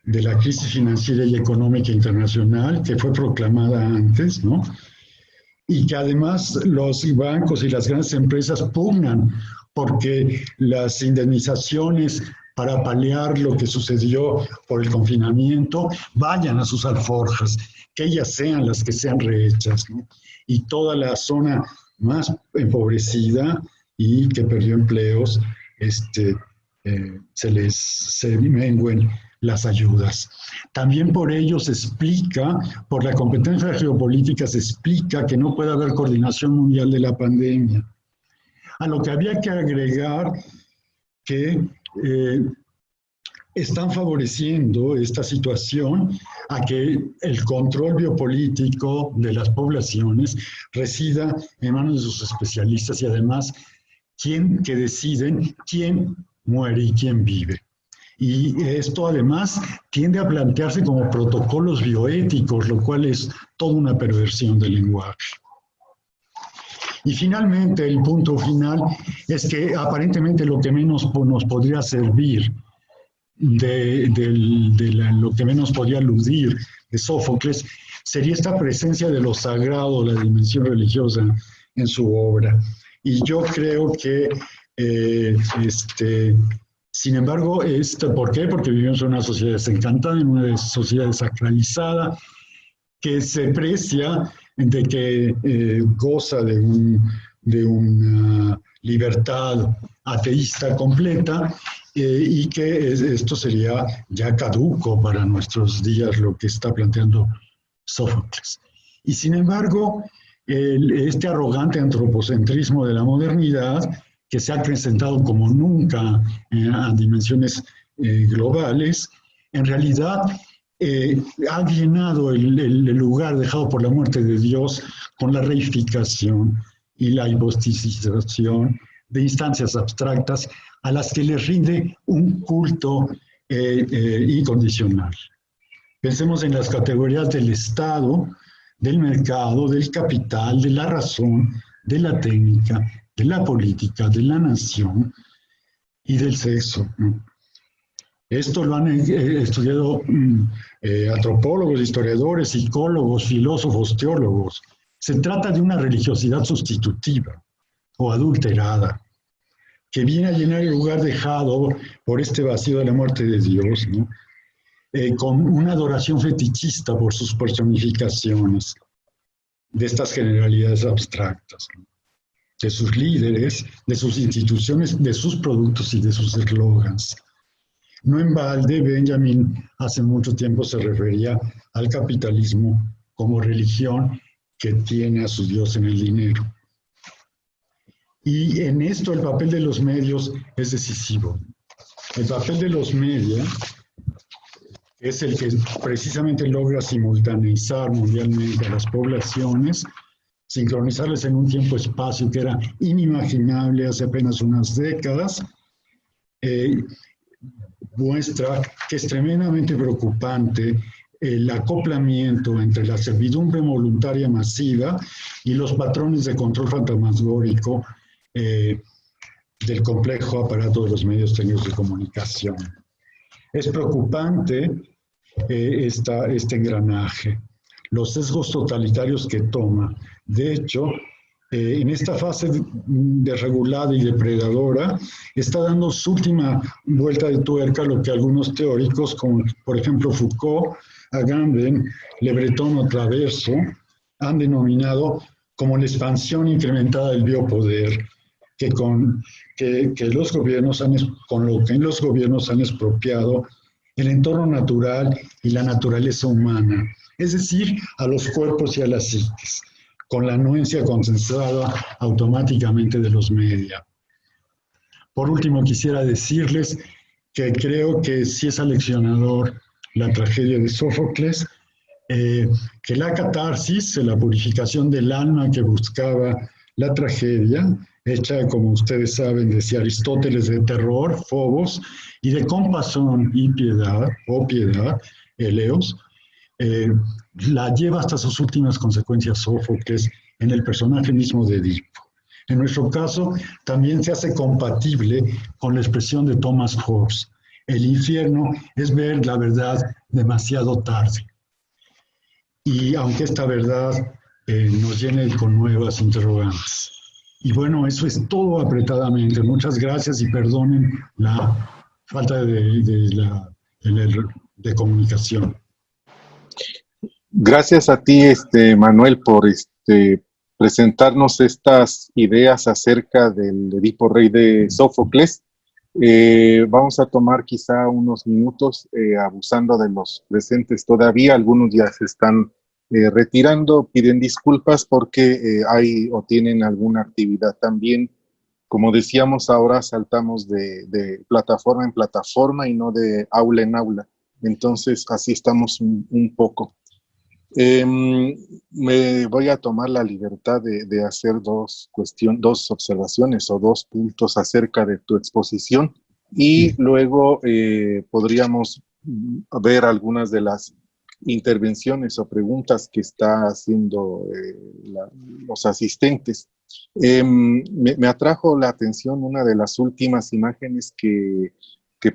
de la crisis financiera y económica internacional que fue proclamada antes, ¿no? Y que además los bancos y las grandes empresas pugnan porque las indemnizaciones para paliar lo que sucedió por el confinamiento vayan a sus alforjas, que ellas sean las que sean rehechas, ¿no? Y toda la zona más empobrecida y que perdió empleos, se mengüen las ayudas. También por ello se explica, por la competencia geopolítica se explica que no puede haber coordinación mundial de la pandemia. A lo que había que agregar que están favoreciendo esta situación a que el control biopolítico de las poblaciones resida en manos de sus especialistas y además que deciden quién muere y quién vive. Y esto además tiende a plantearse como protocolos bioéticos, lo cual es toda una perversión del lenguaje. Y finalmente, el punto final es que aparentemente lo que menos nos podría servir, lo que menos podría aludir de Sófocles, sería esta presencia de lo sagrado, la dimensión religiosa en su obra. Y yo creo que sin embargo, ¿por qué? Porque vivimos en una sociedad desencantada, en una sociedad desacralizada, que se precia de que goza de una libertad ateísta completa y que esto sería ya caduco para nuestros días, lo que está planteando Sófocles. Y sin embargo, este arrogante antropocentrismo de la modernidad, que se ha presentado como nunca a dimensiones globales, en realidad ha llenado el lugar dejado por la muerte de Dios con la reificación y la hiposticización de instancias abstractas a las que les rinde un culto incondicional. Pensemos en las categorías del Estado, del mercado, del capital, de la razón, de la técnica, de la política, de la nación y del sexo. Esto lo han estudiado antropólogos, historiadores, psicólogos, filósofos, teólogos. Se trata de una religiosidad sustitutiva o adulterada, que viene a llenar el lugar dejado por este vacío de la muerte de Dios, ¿no? Con una adoración fetichista por sus personificaciones de estas generalidades abstractas, ¿no? De sus líderes, de sus instituciones, de sus productos y de sus eslogans. No en balde, Benjamin hace mucho tiempo se refería al capitalismo como religión que tiene a su Dios en el dinero. Y en esto el papel de los medios es decisivo. El papel de los medios es el que precisamente logra simultaneizar mundialmente a las poblaciones, sincronizarles en un tiempo-espacio que era inimaginable hace apenas unas décadas, muestra que es tremendamente preocupante el acoplamiento entre la servidumbre voluntaria masiva y los patrones de control fantasmagórico del complejo aparato de los medios técnicos de comunicación. Es preocupante este engranaje, los sesgos totalitarios que toma. De hecho, en esta fase desregulada y depredadora, está dando su última vuelta de tuerca lo que algunos teóricos, como por ejemplo Foucault, Agamben, Le Breton o Traverso, han denominado como la expansión incrementada del biopoder, con lo que los gobiernos han expropiado el entorno natural y la naturaleza humana, es decir, a los cuerpos y a las psiques, con la anuencia consensuada automáticamente de los media. Por último, quisiera decirles que creo que sí es aleccionador la tragedia de Sófocles, que la catarsis, la purificación del alma que buscaba la tragedia, hecha, como ustedes saben, decía Aristóteles, de terror, fobos, y de compasión y piedad, Eleos, la lleva hasta sus últimas consecuencias Sófocles en el personaje mismo de Edipo. En nuestro caso, también se hace compatible con la expresión de Thomas Hobbes. El infierno es ver la verdad demasiado tarde. Y aunque esta verdad nos llene con nuevas interrogantes. Y bueno, eso es todo apretadamente. Muchas gracias y perdonen la falta de comunicación. Gracias a ti, Manuel, por presentarnos estas ideas acerca del Edipo Rey de Sófocles. Vamos a tomar quizá unos minutos, abusando de los presentes todavía. Algunos ya se están retirando, piden disculpas porque hay o tienen alguna actividad también. Como decíamos, ahora saltamos de plataforma en plataforma y no de aula en aula. Entonces, así estamos un poco. Me voy a tomar la libertad de hacer dos observaciones o 2 puntos acerca de tu exposición y luego podríamos ver algunas de las intervenciones o preguntas que está haciendo los asistentes. Me atrajo la atención una de las últimas imágenes que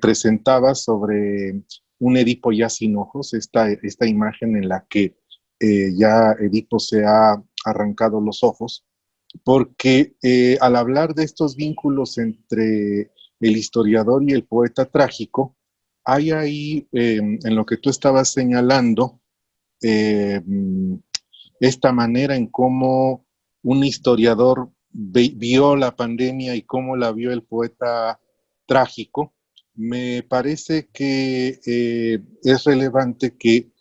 presentabas sobre un Edipo ya sin ojos, esta imagen en la que ya Edipo se ha arrancado los ojos, porque al hablar de estos vínculos entre el historiador y el poeta trágico, hay ahí, en lo que tú estabas señalando, esta manera en cómo un historiador vio la pandemia y cómo la vio el poeta trágico. Me parece que es relevante que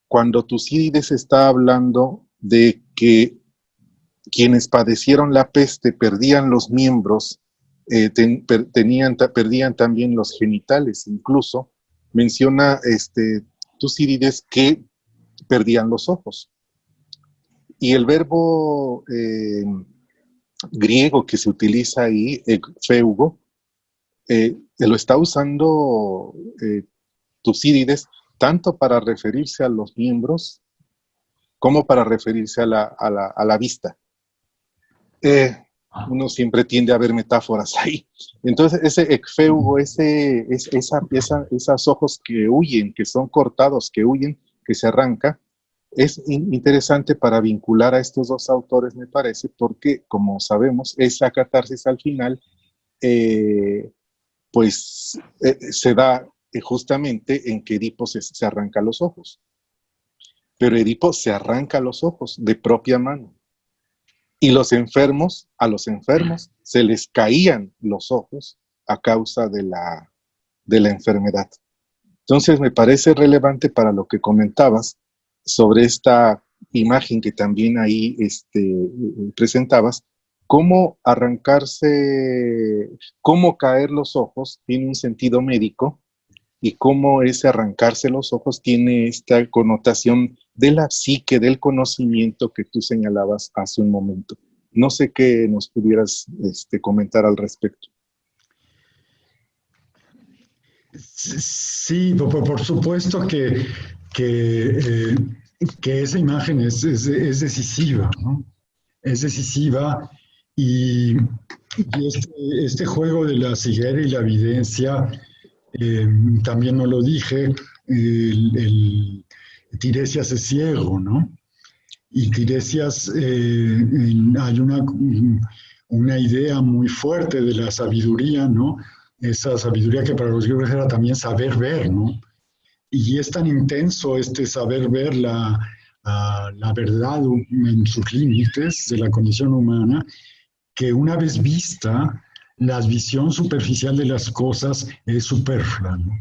cuando Tucídides está hablando de que quienes padecieron la peste perdían los miembros, perdían también los genitales, incluso menciona Tucídides que perdían los ojos. Y el verbo griego que se utiliza ahí, ekpheugo, lo está usando Tucídides tanto para referirse a los miembros como para referirse a la vista. Uno siempre tiende a ver metáforas ahí. Entonces, ese ekpheugo, esos ojos que huyen, que son cortados, que huyen, que se arranca, es interesante para vincular a estos dos autores, me parece, porque, como sabemos, esa catarsis al final, se da justamente en que Edipo se arranca los ojos. Pero Edipo se arranca los ojos de propia mano. Y a los enfermos se les caían los ojos a causa de la enfermedad. Entonces me parece relevante para lo que comentabas sobre esta imagen que también ahí presentabas, cómo caer los ojos tiene un sentido médico y cómo ese arrancarse los ojos tiene esta connotación de la psique, del conocimiento que tú señalabas hace un momento. No sé qué nos pudieras comentar al respecto. Sí, por supuesto que esa imagen es decisiva, ¿no? Es decisiva y este juego de la ceguera y la evidencia, también no lo dije, Tiresias es ciego, ¿no? Y Tiresias, hay una idea muy fuerte de la sabiduría, ¿no? Esa sabiduría que para los griegos era también saber ver, ¿no? Y es tan intenso este saber ver la verdad en sus límites de la condición humana, que una vez vista, la visión superficial de las cosas es superflua, ¿no?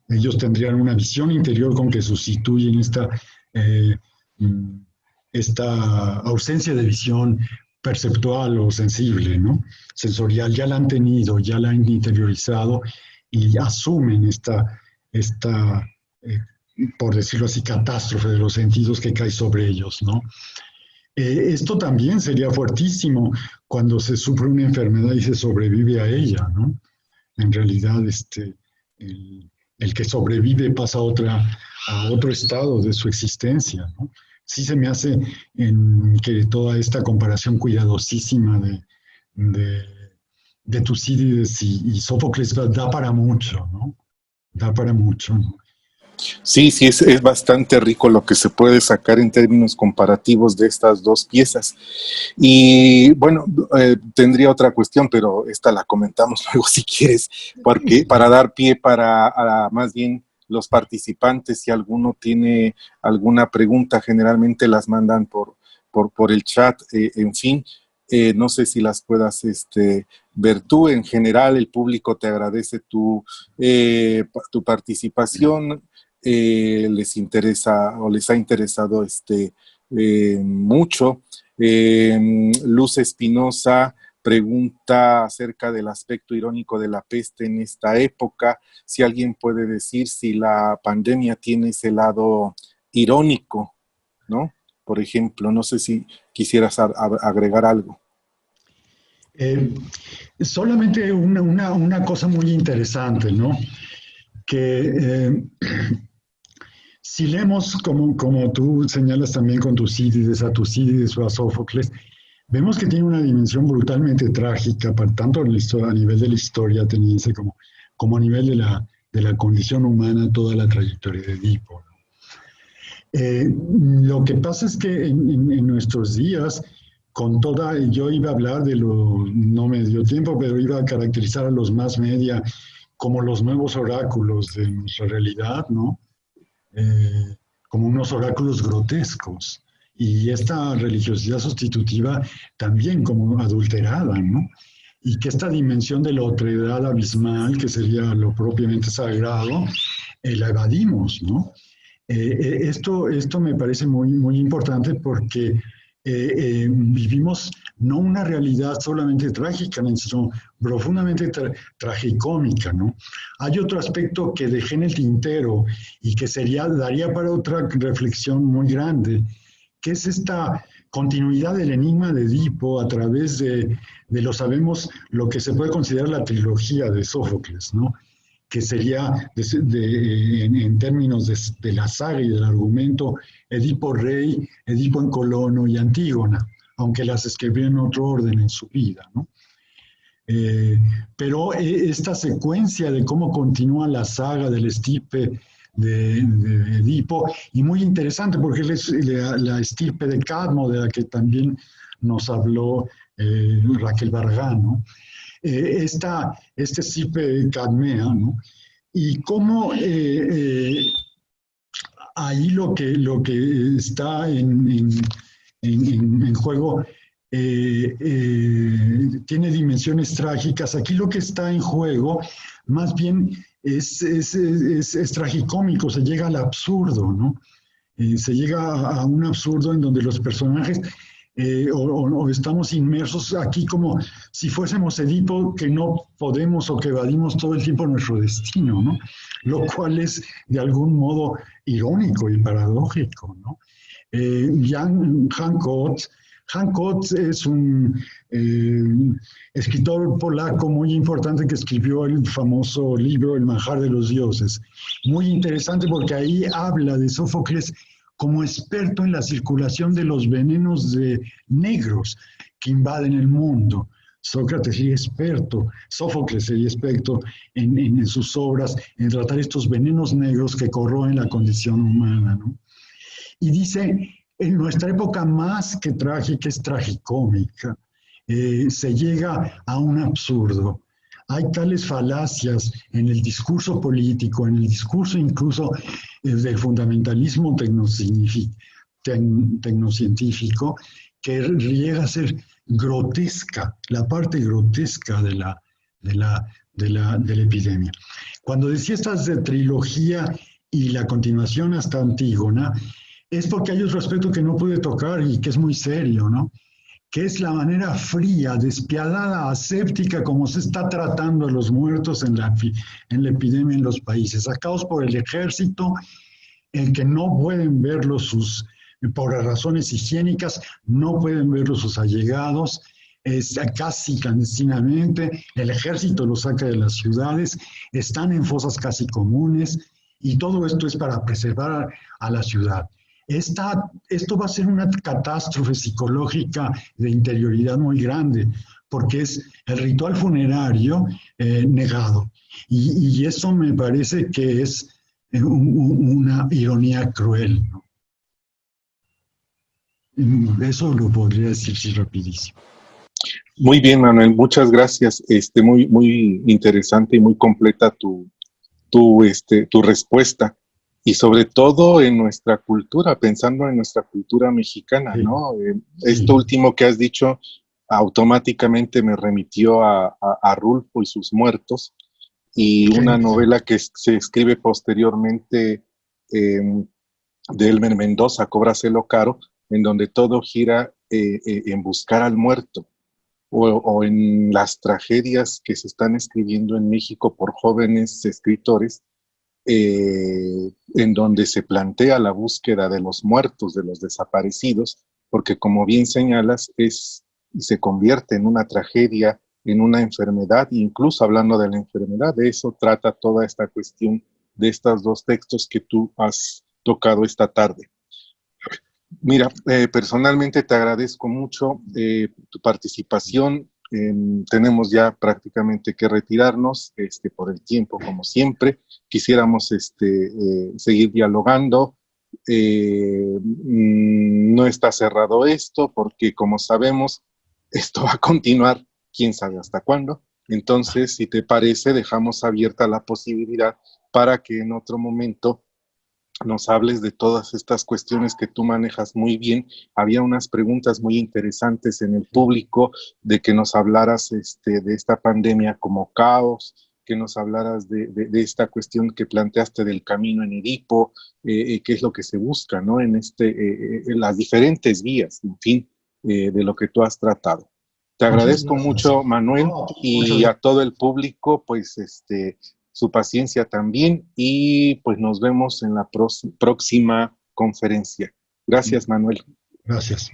Ellos tendrían una visión interior con que sustituyen esta ausencia de visión perceptual o sensible, ¿no? Sensorial, ya la han tenido, ya la han interiorizado y asumen esta por decirlo así, catástrofe de los sentidos que cae sobre ellos, ¿no? Esto también sería fuertísimo cuando se sufre una enfermedad y se sobrevive a ella, ¿no? En realidad, el que sobrevive pasa a otro estado de su existencia, ¿no? Sí se me hace que toda esta comparación cuidadosísima de, de Tucídides y Sófocles da para mucho, ¿no? Da para mucho, ¿no? Sí, sí, es bastante rico lo que se puede sacar en términos comparativos de estas dos piezas. Y bueno, tendría otra cuestión, pero esta la comentamos luego si quieres, porque para dar pie para más bien los participantes, si alguno tiene alguna pregunta, generalmente las mandan por el chat, en fin. No sé si las puedas ver tú. En general, el público te agradece tu participación. Les interesa o les ha interesado mucho. Luz Espinosa pregunta acerca del aspecto irónico de la peste en esta época, si alguien puede decir si la pandemia tiene ese lado irónico, ¿no? Por ejemplo, no sé si quisieras agregar algo. Solamente una cosa muy interesante, ¿no? Que si leemos, como tú señalas también con Tucídides o a Sófocles, vemos que tiene una dimensión brutalmente trágica, tanto a nivel de la historia ateniense como a nivel de la condición humana, toda la trayectoria de Edipo, ¿no? Lo que pasa es que en nuestros días, yo iba a hablar no me dio tiempo, pero iba a caracterizar a los más media como los nuevos oráculos de nuestra realidad, ¿no? Como unos oráculos grotescos. Y esta religiosidad sustitutiva también como adulterada, ¿no? Y que esta dimensión de la otredad abismal, que sería lo propiamente sagrado, la evadimos, ¿no? Esto me parece muy, muy importante porque vivimos no una realidad solamente trágica, sino profundamente tragicómica, ¿no? Hay otro aspecto que dejé en el tintero y que daría para otra reflexión muy grande, que es esta continuidad del enigma de Edipo a través sabemos, lo que se puede considerar la trilogía de Sófocles, ¿no? Que sería, en términos de la saga y del argumento, Edipo Rey, Edipo en Colono y Antígona, aunque las escribió en otro orden en su vida, ¿no? Pero esta secuencia de cómo continúa la saga del estirpe de Edipo, y muy interesante porque es la estirpe de Cadmo, de la que también nos habló Raquel Barragán, ¿no? Este estirpe cadmea, ¿no? Y cómo ahí lo que está en juego tiene dimensiones trágicas. Aquí lo que está en juego más bien es tragicómico, se llega al absurdo, ¿no? Se llega a un absurdo en donde los personajes o estamos inmersos aquí como si fuésemos Edipo, que no podemos o que evadimos todo el tiempo nuestro destino, ¿no? Lo cual es de algún modo irónico y paradójico, ¿no? Jan Hancock es un escritor polaco muy importante que escribió el famoso libro El manjar de los dioses. Muy interesante porque ahí habla de Sófocles como experto en la circulación de los venenos negros que invaden el mundo. Sócrates sería experto, Sófocles sería experto en sus obras en tratar estos venenos negros que corroen la condición humana, ¿no? Y dice, en nuestra época más que trágica es tragicómica, se llega a un absurdo. Hay tales falacias en el discurso político, en el discurso incluso del fundamentalismo tecnocientífico, que llega a ser grotesca, la parte grotesca de la epidemia. Cuando decía estas de trilogía y la continuación hasta Antígona, es porque hay otro aspecto que no pude tocar y que es muy serio, ¿no? Que es la manera fría, despiadada, aséptica como se está tratando a los muertos en la epidemia en los países, sacados por el ejército, en que no pueden verlos por razones higiénicas, no pueden verlos sus allegados, casi clandestinamente, el ejército los saca de las ciudades, están en fosas casi comunes, y todo esto es para preservar a la ciudad. Esto va a ser una catástrofe psicológica de interioridad muy grande, porque es el ritual funerario negado. Y eso me parece que es una ironía cruel, ¿no? Eso lo podría decir sí, rapidísimo. Muy bien, Manuel, muchas gracias. Muy interesante y muy completa tu respuesta. Y sobre todo en nuestra cultura, pensando en nuestra cultura mexicana, Sí, ¿no? sí, Esto último que has dicho automáticamente me remitió a Rulfo y sus muertos, y una genial. novela que se escribe posteriormente de Elmer Mendoza, Cóbraselo Caro, en donde todo gira en buscar al muerto, o en las tragedias que se están escribiendo en México por jóvenes escritores, en donde se plantea la búsqueda de los muertos, de los desaparecidos, porque como bien señalas, se convierte en una tragedia, en una enfermedad, incluso hablando de la enfermedad, de eso trata toda esta cuestión de estos dos textos que tú has tocado esta tarde. Mira, personalmente te agradezco mucho tu participación. Tenemos ya prácticamente que retirarnos por el tiempo, como siempre. Quisiéramos seguir dialogando. No está cerrado esto porque, como sabemos, esto va a continuar, quién sabe hasta cuándo. Entonces, si te parece, dejamos abierta la posibilidad para que en otro momento nos hables de todas estas cuestiones que tú manejas muy bien. Había unas preguntas muy interesantes en el público, de que nos hablaras de esta pandemia como caos, que nos hablaras de esta cuestión que planteaste del camino en Edipo, qué es lo que se busca, ¿no? En las diferentes vías, en fin, de lo que tú has tratado. Te Muchas agradezco gracias. mucho, Manuel, No, muchas y a todo el público, pues, su paciencia también, y pues nos vemos en la próxima conferencia. Gracias, Manuel. gracias.